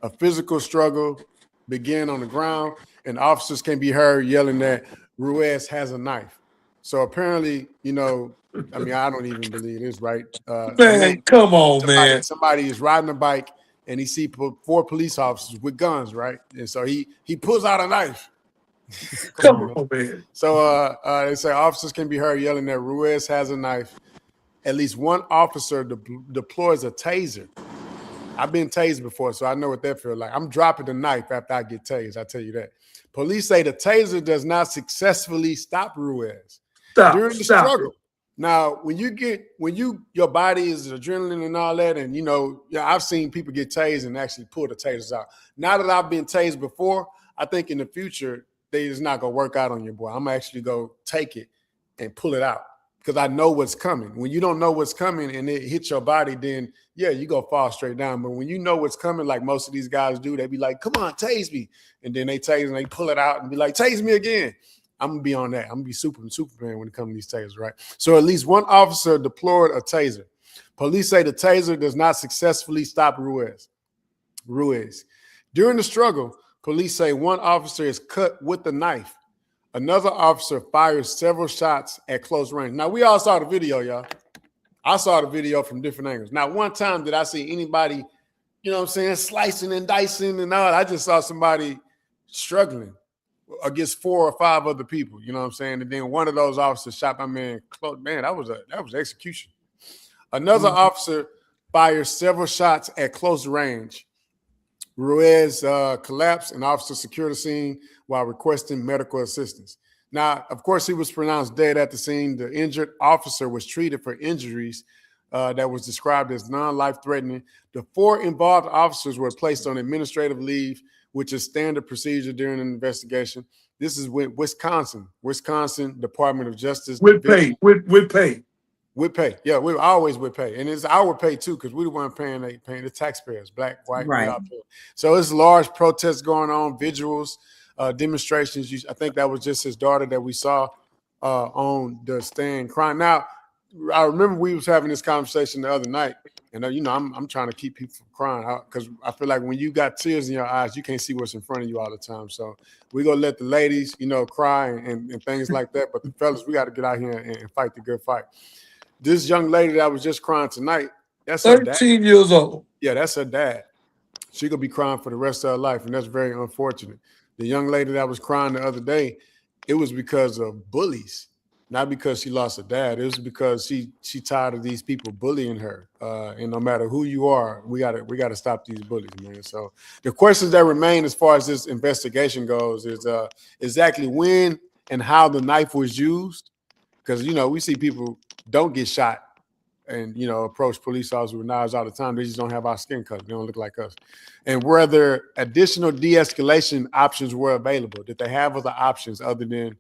S15: A physical struggle began on the ground, and officers can be heard yelling that Ruiz has a knife. So apparently, I don't even believe this, right?
S7: Man, come on, man.
S15: Somebody is riding a bike, and he sees 4 police officers with guns, right? And so he pulls out a knife.
S7: Come on, man.
S15: So they say officers can be heard yelling that Ruiz has a knife. At least one officer deploys a taser. I've been tased before, so I know what that feels like. I'm dropping the knife after I get tased, I tell you that. Police say the taser does not successfully stop Ruiz during the struggle. Now, when your body is adrenaline and all that, and I've seen people get tased and actually pull the tasers out. Now that I've been tased before, I think in the future, they just not gonna work out on your boy. I'm actually gonna take it and pull it out. because I know what's coming. When you don't know what's coming and it hits your body, then yeah, you go fall straight down. But when you know what's coming, like most of these guys do, they be like, come on, tase me. And then they tase and they pull it out and be like, tase me again. I'm going to be on that. I'm going to be Superman when it comes to these tasers, right? So at least one officer deployed a taser. Police say the taser does not successfully stop Ruiz. During the struggle, police say one officer is cut with the knife. Another officer fires several shots at close range. Now, we all saw the video, y'all. I saw the video from different angles. Not one time did I see anybody, you know what I'm saying, slicing and dicing and all. I just saw somebody struggling against 4 or 5 other people, you know what I'm saying? And then one of those officers shot my man close. Man, that was execution. Another officer fires several shots at close range. Ruiz collapsed and officer secured the scene while requesting medical assistance. Now, of course, he was pronounced dead at the scene. The injured officer was treated for injuries that was described as non-life-threatening. The 4 involved officers were placed on administrative leave, which is standard procedure during an investigation. This is with Wisconsin Department of Justice.
S7: With pay.
S15: With pay. Yeah, we always with pay. And it's our pay too, because we weren't paying the taxpayers, black, white,
S3: right.
S15: So it's large protests going on, vigils, demonstrations. I think that was just his daughter that we saw on the stand crying. Now, I remember we was having this conversation the other night, and you know, I'm trying to keep people from crying because I feel like when you got tears in your eyes, you can't see what's in front of you all the time. So we're gonna let the ladies, you know, cry and things like that. But the fellas, we got to get out here and fight the good fight. This young lady that was just crying tonight, that's
S7: 13 years old.
S15: Yeah, that's her dad. She could be crying for the rest of her life, and that's very unfortunate. The young lady that was crying the other day, it was because of bullies, not because she lost her dad. It was because she tired of these people bullying her. And no matter who you are, we gotta stop these bullies, man. So the questions that remain as far as this investigation goes is exactly when and how the knife was used. Because, you know, we see people don't get shot and, you know, approach police officers with knives all the time. They just don't have our skin color. They don't look like us. And whether additional de-escalation options were available. Did they have other options other than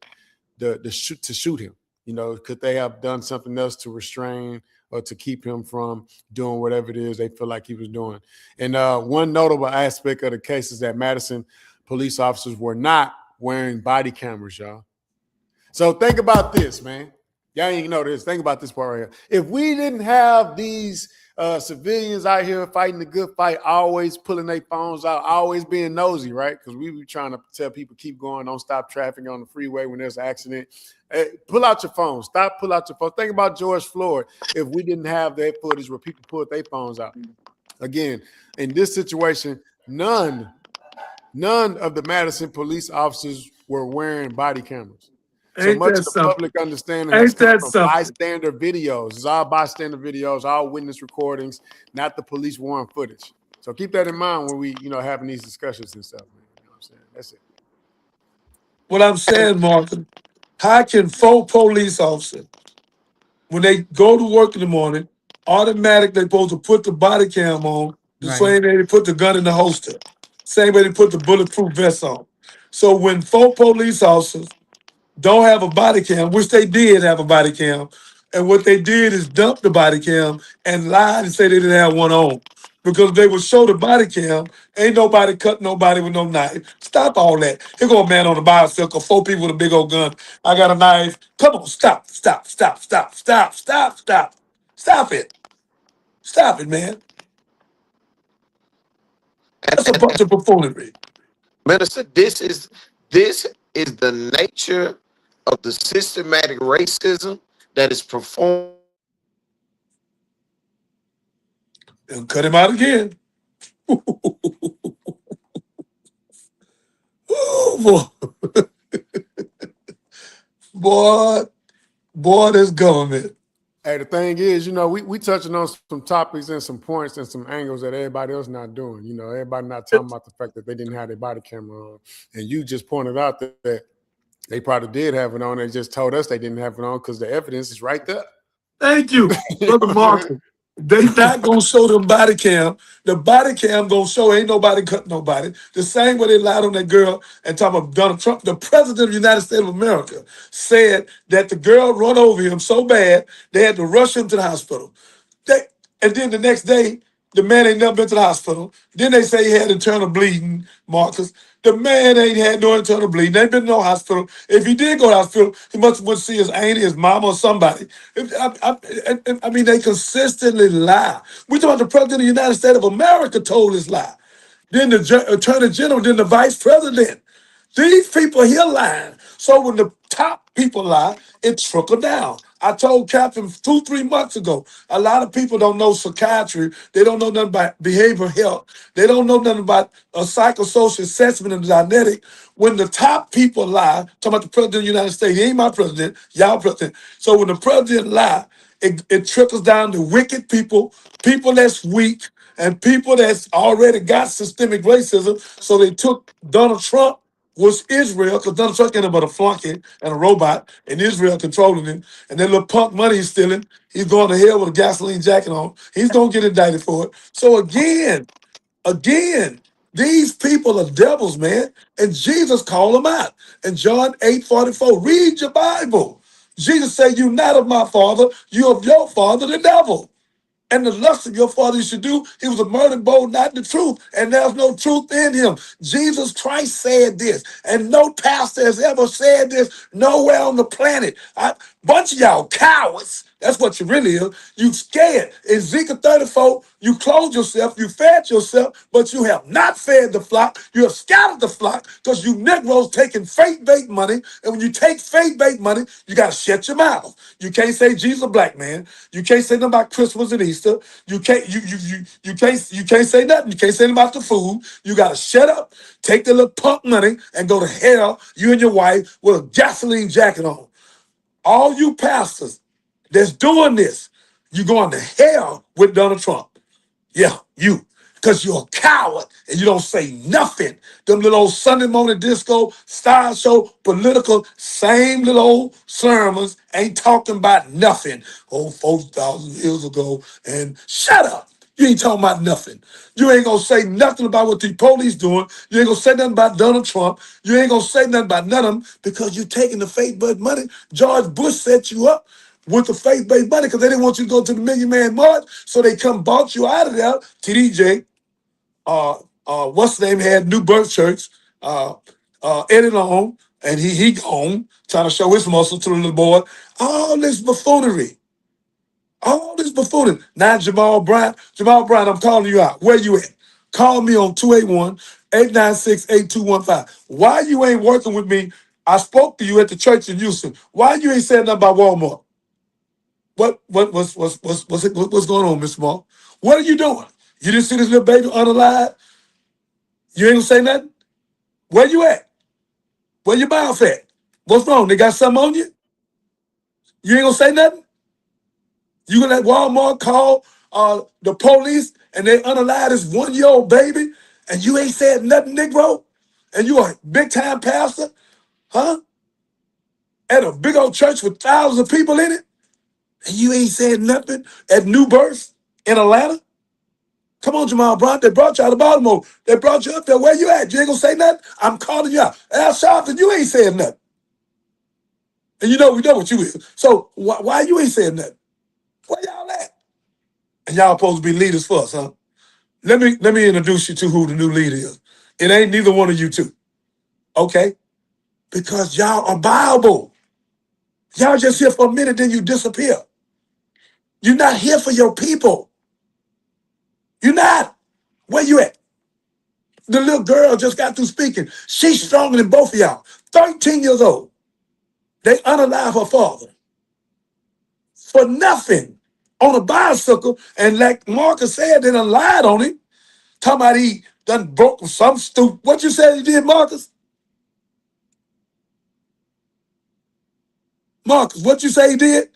S15: to shoot him? You know, could they have done something else to restrain or to keep him from doing whatever it is they feel like he was doing? And one notable aspect of the case is that Madison police officers were not wearing body cameras, y'all. So think about this, man. Y'all ain't know this. Think about this part right here. If we didn't have these civilians out here fighting the good fight, always pulling their phones out, always being nosy, right? Because we be trying to tell people keep going, don't stop traffic on the freeway when there's an accident. Hey, pull out your phone. Pull out your phone. Think about George Floyd. If we didn't have that footage where people pulled their phones out. Again, in this situation, none of the Madison police officers were wearing body cameras. So much of the public understanding has come from bystander videos. It's all bystander videos, all witness recordings, not the police warrant footage. So keep that in mind when we, you know, having these discussions and stuff, man. You know what I'm saying? That's it.
S7: What I'm saying, Martin, how can 4 police officers, when they go to work in the morning, automatically they're supposed to put the body cam on, the same way they put the gun in the holster, same way they put the bulletproof vest on. So when 4 police officers don't have a body cam, which they did have a body cam, and what they did is dump the body cam and lied and say they didn't have one on. Because they would show the body cam, ain't nobody cut nobody with no knife. Stop all that. Here go a man on a bicycle, 4 people with a big old gun. I got a knife. Come on, stop it. Stop it, man. That's a bunch of buffoonery.
S14: Minister, this is the nature of the systematic racism that is performed.
S7: And cut him out again. Oh, boy. Boy, this government.
S15: Hey, the thing is, you know, we touching on some topics and some points and some angles that everybody else not doing. You know, everybody not talking about the fact that they didn't have their body camera on. And you just pointed out that they probably did have it on. They just told us they didn't have it on because the evidence is right there.
S7: Thank you, Brother Martin. They not gonna show them body cam. The body cam gonna show ain't nobody cut nobody. The same way they lied on that girl and talking about Donald Trump. The president of the United States of America said that the girl run over him so bad they had to rush him to the hospital. And then the next day, the man ain't never been to the hospital. Then they say he had internal bleeding, Marcus. The man ain't had no internal bleeding. Ain't been to no hospital. If he did go to the hospital, he must have went to see his auntie, his mama, or somebody. I mean, they consistently lie. We talking about the president of the United States of America told this lie. Then the attorney general, then the vice president. These people here lying. So when the top people lie, it trickle down. I told Captain 2-3 months ago, a lot of people don't know psychiatry. They don't know nothing about behavioral health. They don't know nothing about a psychosocial assessment and genetic. When the top people lie, talking about the president of the United States, he ain't my president, y'all president. So when the president lie, it trickles down to wicked people, people that's weak, and people that's already got systemic racism. So they took Donald Trump was Israel, because Donald Trump ain't but a flunky and a robot, and Israel controlling him. And that little punk money he's stealing, he's going to hell with a gasoline jacket on. He's going to get indicted for it. So again, these people are devils, man. And Jesus called them out. In John 8:44, read your Bible. Jesus said, you not of my father, you of your father, the devil. And the lust of your father you should do. He was a murder bold, not the truth. And there's no truth in him. Jesus Christ said this. And no pastor has ever said this nowhere on the planet. Bunch of y'all cowards. That's what you really is. You scared. In Ezekiel 34, you clothed yourself, you fed yourself, but you have not fed the flock. You have scattered the flock because you Negroes taking faith-based money. And when you take faith-based money, you got to shut your mouth. You can't say Jesus a black man. You can't say nothing about Christmas and Easter. You can't say nothing. You can't say nothing about the food. You got to shut up, take the little punk money, and go to hell, you and your wife, with a gasoline jacket on. All you pastors that's doing this, you going to hell with Donald Trump. Yeah, you. Because you're a coward and you don't say nothing. Them little old Sunday morning disco, style show, political, same little old sermons ain't talking about nothing. Oh, 4,000 years ago, and shut up. You ain't talking about nothing. You ain't gonna say nothing about what the police doing. You ain't gonna say nothing about Donald Trump. You ain't gonna say nothing about none of them because you're taking the faith-based money. George Bush set you up with the faith-based money because they didn't want you to go to the Million Man March, so they come bought you out of there. TDJ, what's the name, had New Birth Church, Eddie Long, and he gone, trying to show his muscle to the little boy. All this buffoonery. All this buffoonery. Now Jamal Bryant, I'm calling you out. Where you at? Call me on 281-896-8215. Why you ain't working with me? I spoke to you at the church in Houston. Why you ain't saying nothing about Walmart? What's going on, Miss Small? What are you doing? You didn't see this little baby unalive? You ain't gonna say nothing? Where you at? Where your mouth at? What's wrong? They got something on you? You ain't gonna say nothing? You gonna let Walmart call the police and they unalive this 1-year-old baby and you ain't said nothing, Negro? And you a big time pastor? Huh? At a big old church with thousands of people in it? And you ain't said nothing at New Birth in Atlanta? Come on, Jamal Bryant. They brought you out of Baltimore. They brought you up there. Where you at? You ain't gonna say nothing? I'm calling you out. Al Sharpton, you ain't saying nothing. And we know what you is. So why you ain't saying nothing? Where y'all at? And y'all supposed to be leaders for us, huh? Let me introduce you to who the new leader is. It ain't neither one of you two. Okay? Because y'all are Bible. Y'all just here for a minute, then you disappear. You're not here for your people. You're not. Where you at? The little girl just got through speaking. She's stronger than both of y'all. 13 years old. They unalive her father. For nothing. On a bicycle. And like Marcus said, they done lied on him. Talking about he done broke some stupid. What you said he did, Marcus? Marcus, what you say he did?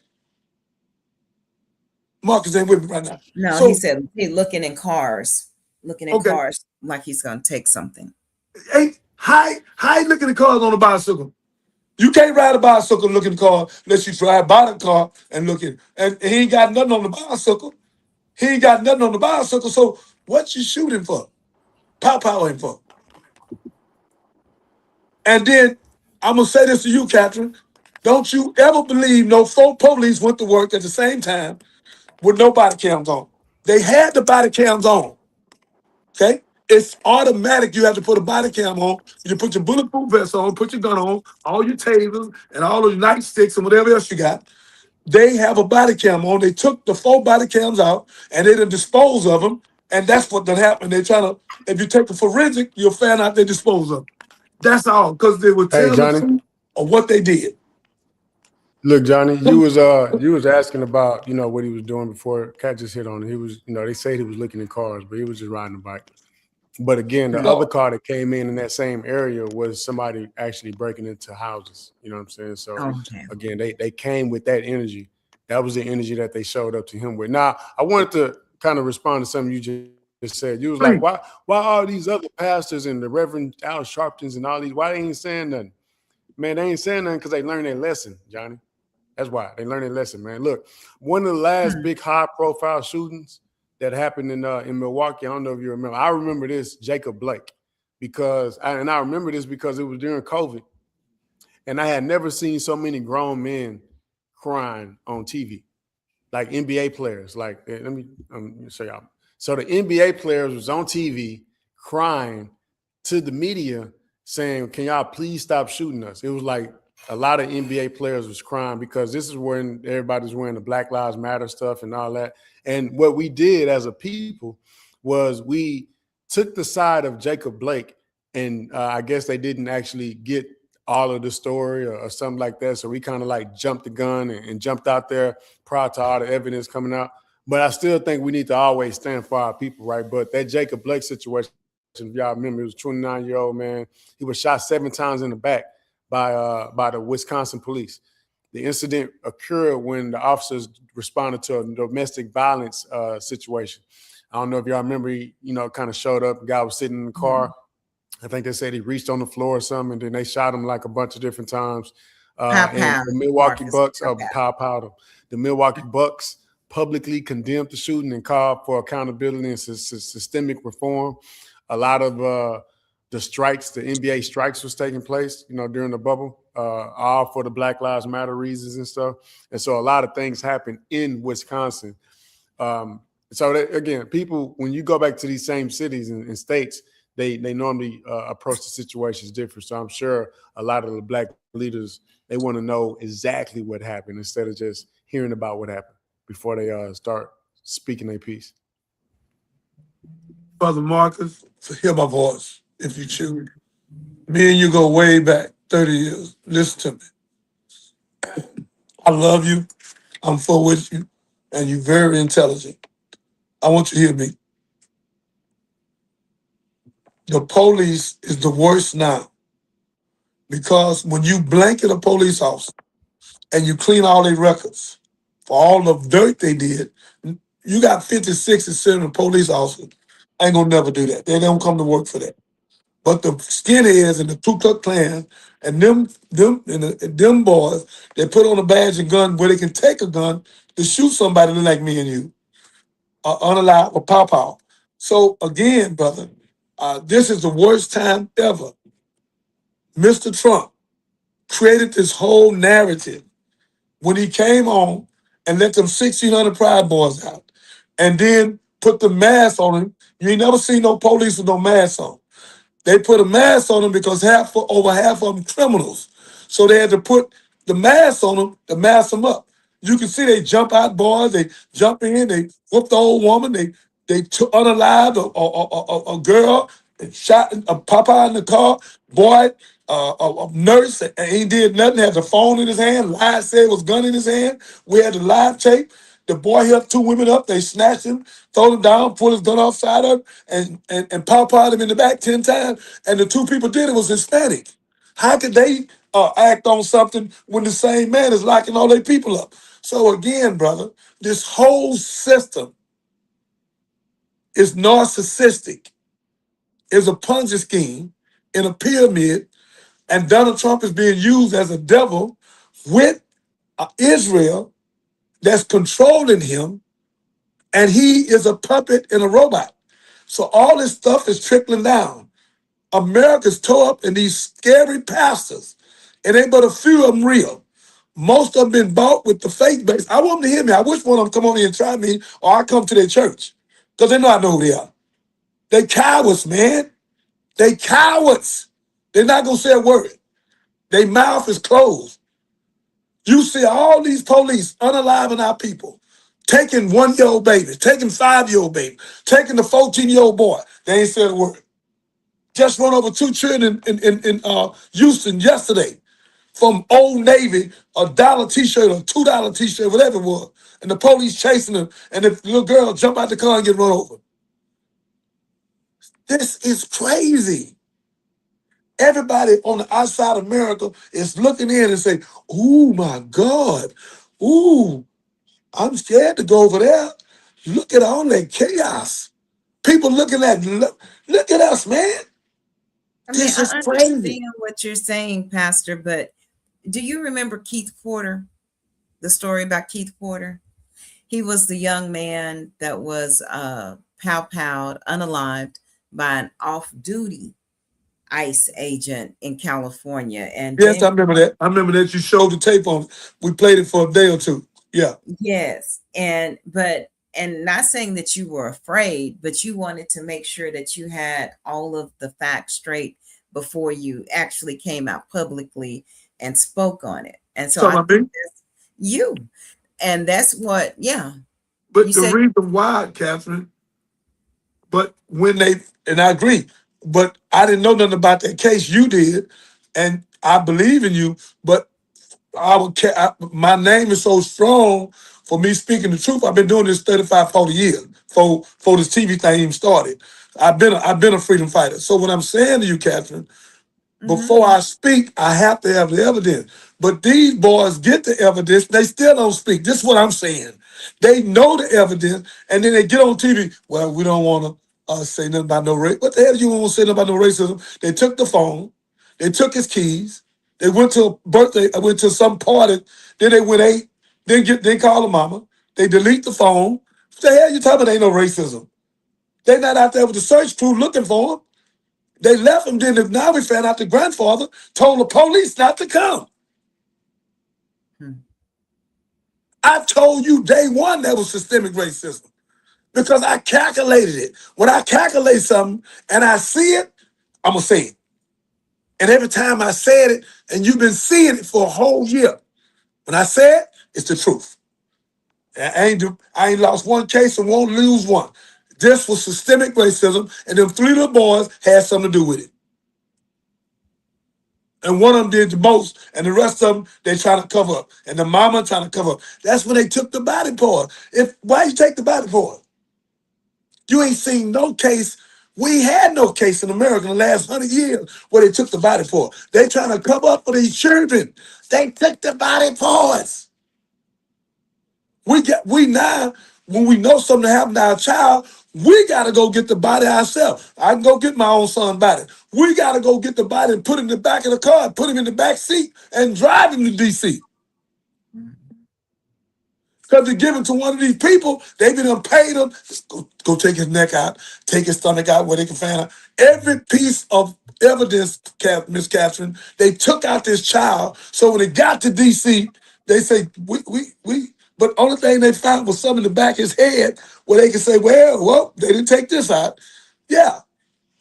S7: Marcus ain't with me right now.
S3: No,
S7: So,
S3: he said he looking in cars like he's gonna take something.
S7: How you looking at cars on a bicycle? You can't ride a bicycle and look in the car unless you drive by the car and look in. And he ain't got nothing on the bicycle. He ain't got nothing on the bicycle, so what you shooting for? Pow-powing for? And then, I'm going to say this to you, Catherine. Don't you ever believe no 4 police went to work at the same time with no body cams on. They had the body cams on, okay? It's automatic. You have to put a body cam on. You put your bulletproof vest on, put your gun on, all your tasers, and all those nightsticks and whatever else you got. They have a body cam on. They took the 4 body cams out, and they done dispose of them, and that's what done happened. They're trying to, if you take a forensic, you'll find out they dispose of them. That's all, because they were
S15: Hey,
S7: telling the
S15: Johnny.
S7: truth of what they did.
S15: Look, Johnny, you was asking about, what he was doing before. Cat just hit on it. He was, they said he was looking in cars, but he was just riding a bike. But again, the other car that came in that same area was somebody actually breaking into houses. You know what I'm saying? So again, they came with that energy. That was the energy that they showed up to him with. Now, I wanted to kind of respond to something you just said. You was like, why all these other pastors and the Reverend Al Sharptons and all these, why they ain't saying nothing? Man, they ain't saying nothing because they learned their lesson, Johnny. That's why. They learned their lesson, man. Look, one of the last big high-profile shootings that happened in Milwaukee, I don't know if you remember. I remember this, Jacob Blake, I remember this because it was during COVID, and I had never seen so many grown men crying on TV, like NBA players. Like, let me show y'all. So the NBA players was on TV crying to the media saying, can y'all please stop shooting us? It was like a lot of NBA players was crying because this is when everybody's wearing the Black Lives Matter stuff and all that. And what we did as a people was we took the side of Jacob Blake, and I guess they didn't actually get all of the story or something like that. So we kind of like jumped the gun and jumped out there prior to all the evidence coming out. But I still think we need to always stand for our people, right? But that Jacob Blake situation, if y'all remember, he was a 29-year-old man. He was shot 7 times in the back by the Wisconsin police. The incident occurred when the officers responded to a domestic violence situation. I don't know if y'all remember, he, kind of showed up. The guy was sitting in the car. I think they said he reached on the floor or something, and then they shot him like a bunch of different times. And the Milwaukee Bucks, the Milwaukee Bucks publicly condemned the shooting and called for accountability and systemic reform. A lot of the strikes, the NBA strikes was taking place, during the bubble, all for the Black Lives Matter reasons and stuff. And so a lot of things happened in Wisconsin. So that, again, people, when you go back to these same cities and states, they normally approach the situations different. So I'm sure a lot of the Black leaders, they want to know exactly what happened instead of just hearing about what happened before they start speaking their piece.
S7: Brother Marcus, hear my voice if you choose. Me and you go way back, 30 years. Listen to me. I love you. I'm full with you. And you're very intelligent. I want you to hear me. The police is the worst now. Because when you blanket a police officer and you clean all their records for all the dirt they did, you got 50, 60, 70 police officers. Ain't gonna never do that. They don't come to work for that. But the skinheads and the Ku Klux Klan and them boys, they put on a badge and gun where they can take a gun to shoot somebody like me and you, unalive or pow. So again, brother, this is the worst time ever. Mr. Trump created this whole narrative when he came on and let them 1,600 Pride Boys out and then put the mask on him. You ain't never seen no police with no mask on. They put a mask on them because over half of them criminals. So they had to put the mask on them to mask them up. You can see they jump out boys, they jump in, they whoop the old woman, they unalived a girl, and shot a papa in the car, boy, a nurse, and he did nothing, had the phone in his hand, lied, said it was gun in his hand. We had the live tape. The boy helped 2 women up, they snatched him, throw him down, pulled his gun offside of him, and pow-powed him in the back 10 times, and the 2 people did it was Hispanic. How could they act on something when the same man is locking all their people up? So again, brother, this whole system is narcissistic, is a Ponzi scheme in a pyramid, and Donald Trump is being used as a devil with Israel that's controlling him And he is a puppet and a robot. So all this stuff is trickling down. America's tore up in these scary pastors. It ain't but a few of them real. Most of them been bought with the faith base. I want them to hear me. I wish one of them come on here and try me, or I come to their church. Because they know I know who they are. They cowards, man. They cowards. They're not going to say a word. Their mouth is closed. You see all these police unaliving our people, taking 1-year-old babies, taking 5-year-old babies, taking the 14-year-old boy. They ain't said a word. Just run over 2 children in Houston yesterday from Old Navy, $1 t-shirt or $2 t-shirt, whatever it was. And the police chasing them, and the little girl jump out the car and get run over. This is crazy. Everybody on the outside of America is looking in and saying, "Oh my God, ooh, I'm scared to go over there. Look at all that chaos." People looking at, look at us, man.
S3: I mean,
S7: This is
S3: I
S7: crazy.
S3: understand what you're saying, Pastor, but do you remember Keith Porter? The story about Keith Porter? He was the young man that was pow-powed, unalived by an off-duty ICE agent in California. And
S7: Yes,
S3: then,
S7: I remember that. I remember that you showed the tape on. We played it for a day or two. Yeah.
S3: yes, and not saying that you were afraid, but you wanted to make sure that you had all of the facts straight before you actually came out publicly and spoke on it. And so I think that's you. And that's what, yeah.
S7: But
S3: You
S7: the
S3: said,
S7: reason why, Catherine, but when they, and I agree, but I didn't know nothing about that case. You did, and I believe in you, but my name is so strong for me speaking the truth. I've been doing this 35, 40 years for this TV thing even started. I've been a freedom fighter. So what I'm saying to you, Catherine, before I speak, I have to have the evidence. But these boys get the evidence, they still don't speak. This is what I'm saying. They know the evidence, and then they get on TV. Well, we don't want to say nothing about no race. What the hell do you want to say nothing about no racism? They took the phone. They took his keys. They went to a birthday. I went to some party. Then they went ate. Then call the mama. They delete the phone. What the hell you talking about? Ain't no racism. They not out there with the search crew looking for him. They left him. Then now we found out the grandfather told the police not to come. I told you day one that was systemic racism because I calculated it. When I calculate something and I see it, I'm going to say it. And every time I said it, and you've been seeing it for a whole year, when I say it, it's the truth. I ain't lost one case and won't lose one. This was systemic racism, and them 3 little boys had something to do with it. And one of them did the most, and the rest of them, they trying to cover up. And the mama trying to cover up. That's when they took the body part. Why you take the body part? You ain't seen no case. We had no case in America in the last 100 years where they took the body part. They trying to cover up for these children. They took the body parts. We now, when we know something happened to our child, we got to go get the body ourselves. I can go get my own son's body. We got to go get the body and put him in the back of the car, put him in the back seat, and drive him to D.C. Because they give him to one of these people, they done paid him. Go take his neck out, take his stomach out where they can find out. Every piece of evidence, Miss Catherine, they took out this child. So when it got to D.C., they say, but only thing they found was something in the back of his head where they could say, well, they didn't take this out. Yeah.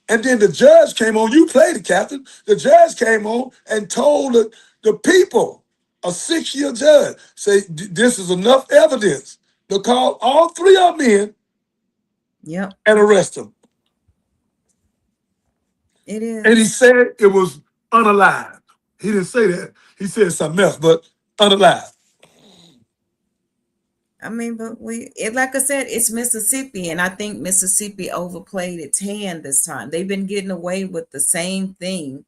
S7: And then the judge came on. You played it, Captain. The judge came on and told the people, a 6-year judge, say, this is enough evidence to call all 3 of them in and arrest them.
S3: It is.
S7: And he said it was unalive. He didn't say that. He said something else, but unalive.
S3: I mean, but like I said, it's Mississippi, and I think Mississippi overplayed its hand this time. They've been getting away with the same thing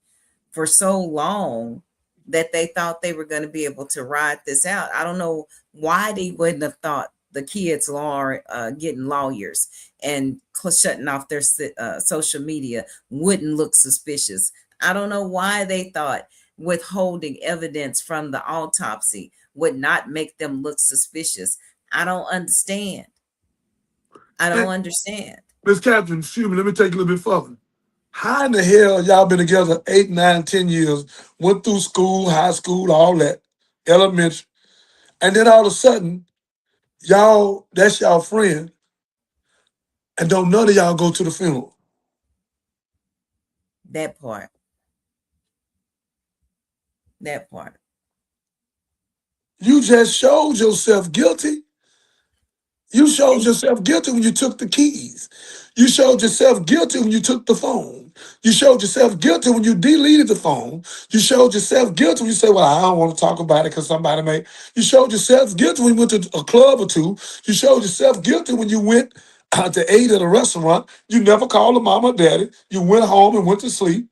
S3: for so long that they thought they were going to be able to ride this out. I don't know why they wouldn't have thought the kids getting lawyers and shutting off their social media wouldn't look suspicious. I don't know why they thought withholding evidence from the autopsy would not make them look suspicious. I don't understand. I don't understand.
S7: Miss Catherine, excuse me, let me take a little bit further. How in the hell y'all been together 8, 9, 10 years, went through school, high school, all that, elementary, and then all of a sudden, y'all, that's y'all friend, and don't none of y'all go to the funeral?
S3: That part. That part.
S7: You just showed yourself guilty. You showed yourself guilty when you took the keys. You showed yourself guilty when you took the phone. You showed yourself guilty when you deleted the phone. You showed yourself guilty when you said, well, I don't want to talk about it because somebody may. You showed yourself guilty when you went to a club or two. You showed yourself guilty when you went out to eat at a restaurant. You never called the mama or daddy. You went home and went to sleep.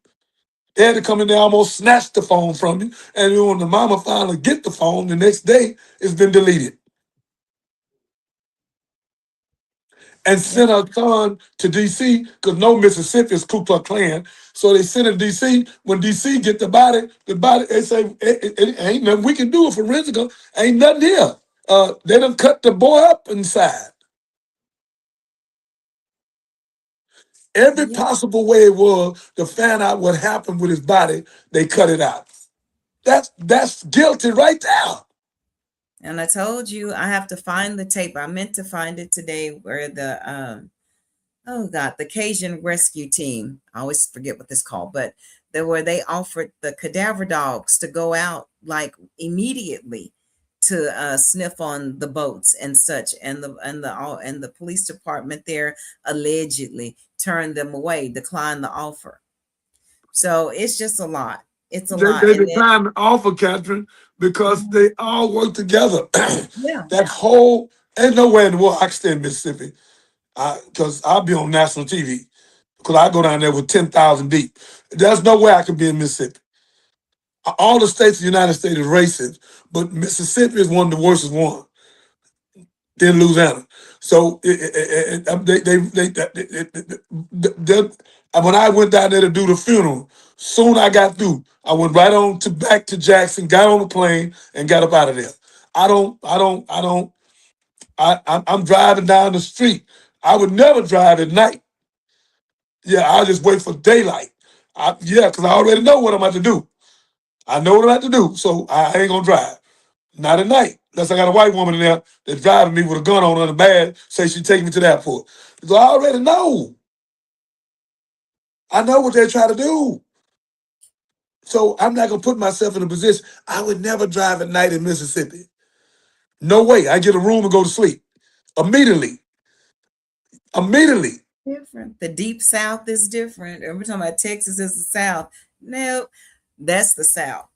S7: They had to come in there, almost snatch the phone from you. And then when the mama finally get the phone, the next day, it's been deleted. And sent her son to D.C. because no Mississippi is Ku Klux Klan. So they sent it to D.C. When D.C. get the body, they say, ain't nothing we can do. Forensic, ain't nothing here. They done cut the boy up inside. Every possible way it was to find out what happened with his body, they cut it out. That's guilty right there.
S3: And I told you I have to find the tape. I meant to find it today where the the Cajun rescue team, I always forget what it's called, but where they offered the cadaver dogs to go out like immediately to sniff on the boats and such, and the police department there allegedly turned them away, declined the offer. So it's just a lot. It's a lot.
S7: They declined the offer, Catherine, because they all work together. That whole, ain't nowhere in the world I can stay in Mississippi, because I'll be on national TV, because I go down there with 10,000 deep. There's no way I could be in Mississippi. All the states of the United States is racist, but Mississippi is one of the worst one. Then Louisiana. So when I went down there to do the funeral, soon I got through, I went right on back to Jackson, got on the plane, and got up out of there. I'm driving down the street. I would never drive at night. Yeah, I'll just wait for daylight. Because I already know what I'm about to do. I know what I'm about to do, so I ain't gonna drive. Not at night, unless I got a white woman in there that's driving me with a gun on her badge, say she taking me to the airport. So I already know. I know what they're trying to do. So I'm not gonna put myself in a position. I would never drive at night in Mississippi. No way. I get a room and go to sleep immediately. Immediately.
S3: Different. The deep South is different. Every time about Texas is the South. No, that's the South.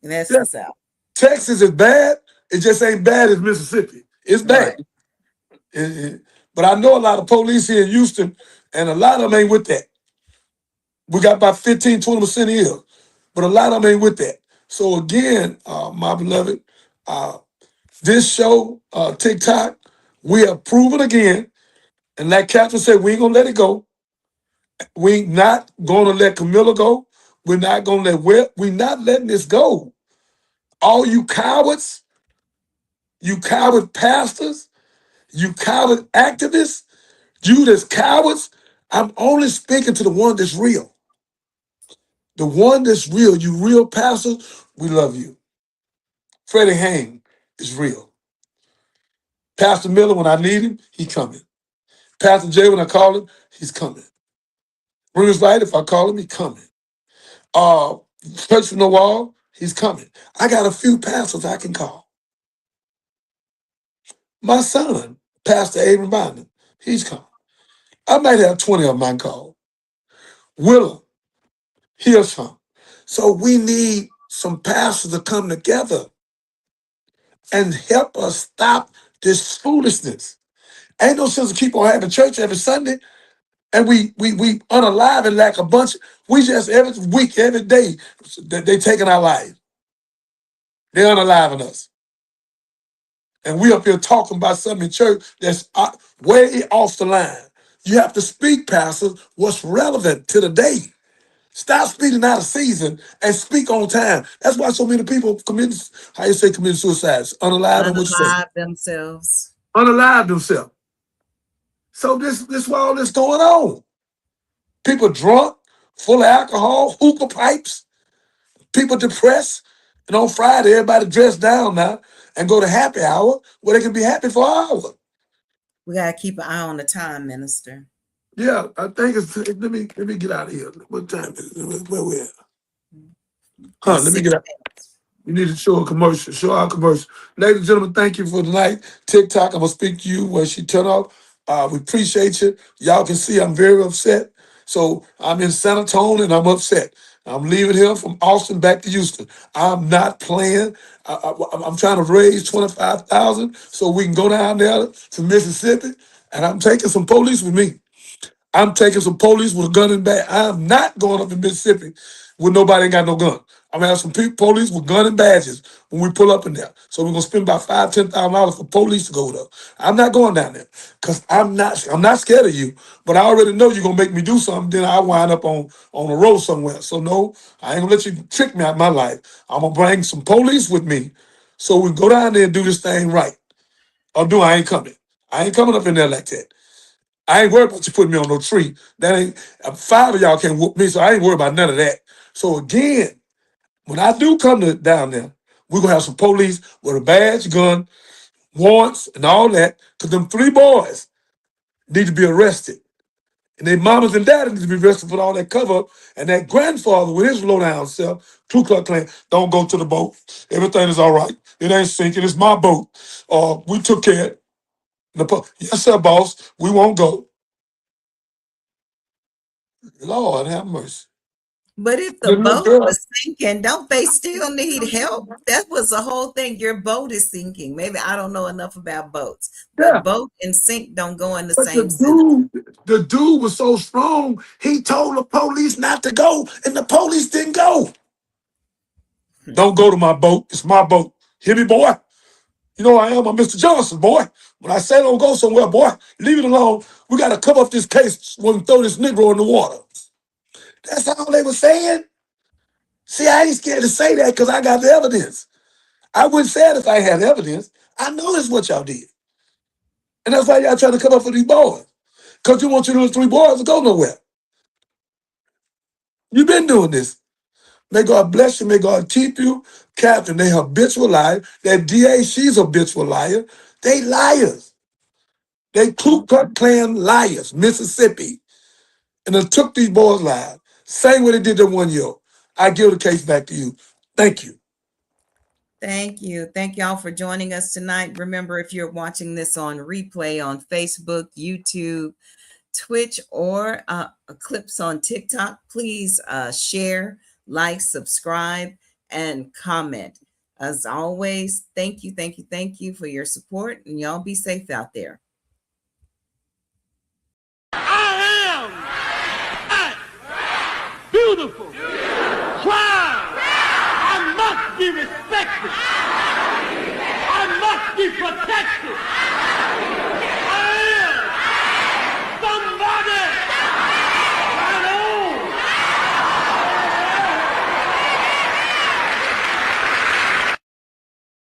S3: That's the South.
S7: Texas is bad. It just ain't bad as Mississippi. It's bad. Right. But I know a lot of police here in Houston, and a lot of them ain't with that. We got about 15, 20% here, but a lot of them ain't with that. So again, my beloved, this show, TikTok, we have proven again, and like Catherine said, we ain't gonna let it go. We not gonna let Karmelo go. We're not gonna let we're not letting this go. All you cowards, you coward pastors, you coward activists, you that's cowards, I'm only speaking to the one that's real. The one that's real, you real pastors, we love you. Freddie Hain is real. Pastor Miller, when I need him, he coming. Pastor Jay, when I call him, he's coming. Bruce Wright, if I call him, he coming. Church from the Wall, he's coming. I got a few pastors I can call. My son, Pastor Abram Bynum, he's coming. I might have 20 of them I can call. Willem, he'll come. So we need some pastors to come together and help us stop this foolishness. Ain't no sense to keep on having church every Sunday and we unalive and like a bunch. We just every week, every day, they taking our life. They unaliving us. And we up here talking about something in church that's way off the line. You have to speak, pastors, what's relevant to the day. Stop speaking out of season and speak on time. That's why so many people commit suicides. Unalive
S3: themselves.
S7: Unalive themselves. So this why all this going on. People drunk, full of alcohol, hookah pipes, people depressed. And on Friday, everybody dressed down now and go to happy hour where they can be happy for an hour.
S3: We got to keep an eye on the time, Minister.
S7: Yeah, I think it's, let me get out of here. What time is it? Where we at? Let me get out. You need to show a commercial. Show our commercial. Ladies and gentlemen, thank you for tonight. TikTok, I'm going to speak to you when she turn off. We appreciate you. Y'all can see I'm very upset. So I'm in San Antonio and I'm upset. I'm leaving here from Austin back to Houston. I'm not playing. I'm trying to raise $25,000 so we can go down there to Mississippi, and I'm taking some police with me. I'm taking some police with a gun and bag. I'm not going up in Mississippi with nobody ain't got no gun. I'm gonna have some police with gun and badges when we pull up in there. So we're gonna spend about $5,000-$10,000 for police to go there. I'm not going down there because I'm not scared of you, but I already know you're gonna make me do something. Then I wind up on the road somewhere. So no, I ain't gonna let you trick me out of my life. I'm gonna bring some police with me so we can go down there and do this thing right. Or do I ain't coming? I ain't coming up in there like that. I ain't worried about you putting me on no tree. That ain't 5 of y'all can't whoop me, so I ain't worried about none of that. So again, when I do come down there, we're gonna have some police with a badge, gun, warrants, and all that, because them 3 boys need to be arrested. And their mamas and daddies need to be arrested for all that cover up. And that grandfather with his low down self, Ku Klux Klan, don't go to the boat. Everything is all right. It ain't sinking, it's my boat. We took care of it. Yes, sir, boss. We won't go. Lord have mercy.
S3: But if the boat was sinking, don't they still need help? That was the whole thing. Your boat is sinking. Maybe I don't know enough about boats. But boat and sink don't go in the same sentence.
S7: The dude was so strong, he told the police not to go, and the police didn't go. Don't go to my boat. It's my boat. Hear me, boy? You know I am. I'm Mr. Johnson, boy. When I say don't go somewhere, boy, leave it alone. We got to cover up this case when we throw this Negro in the water. That's all they were saying. See, I ain't scared to say that because I got the evidence. I wouldn't say it if I had evidence. I know that's what y'all did. And that's why y'all trying to come up for these boys. Because you want those 3 boys to go nowhere. You've been doing this. May God bless you. May God keep you. Captain, they habitual liar. That DA, she's a habitual liar. They liars. They Ku Klux Klan liars, Mississippi. And they took these boys' lives. Same way they did that 1 year. I give the case back to you. Thank you.
S3: Thank you. Thank y'all for joining us tonight. Remember, if you're watching this on replay on Facebook, YouTube, Twitch, or clips on TikTok, please share, like, subscribe, and comment. As always, thank you for your support, and y'all be safe out there.
S17: I am beautiful, proud. I must be respected. I must be protected.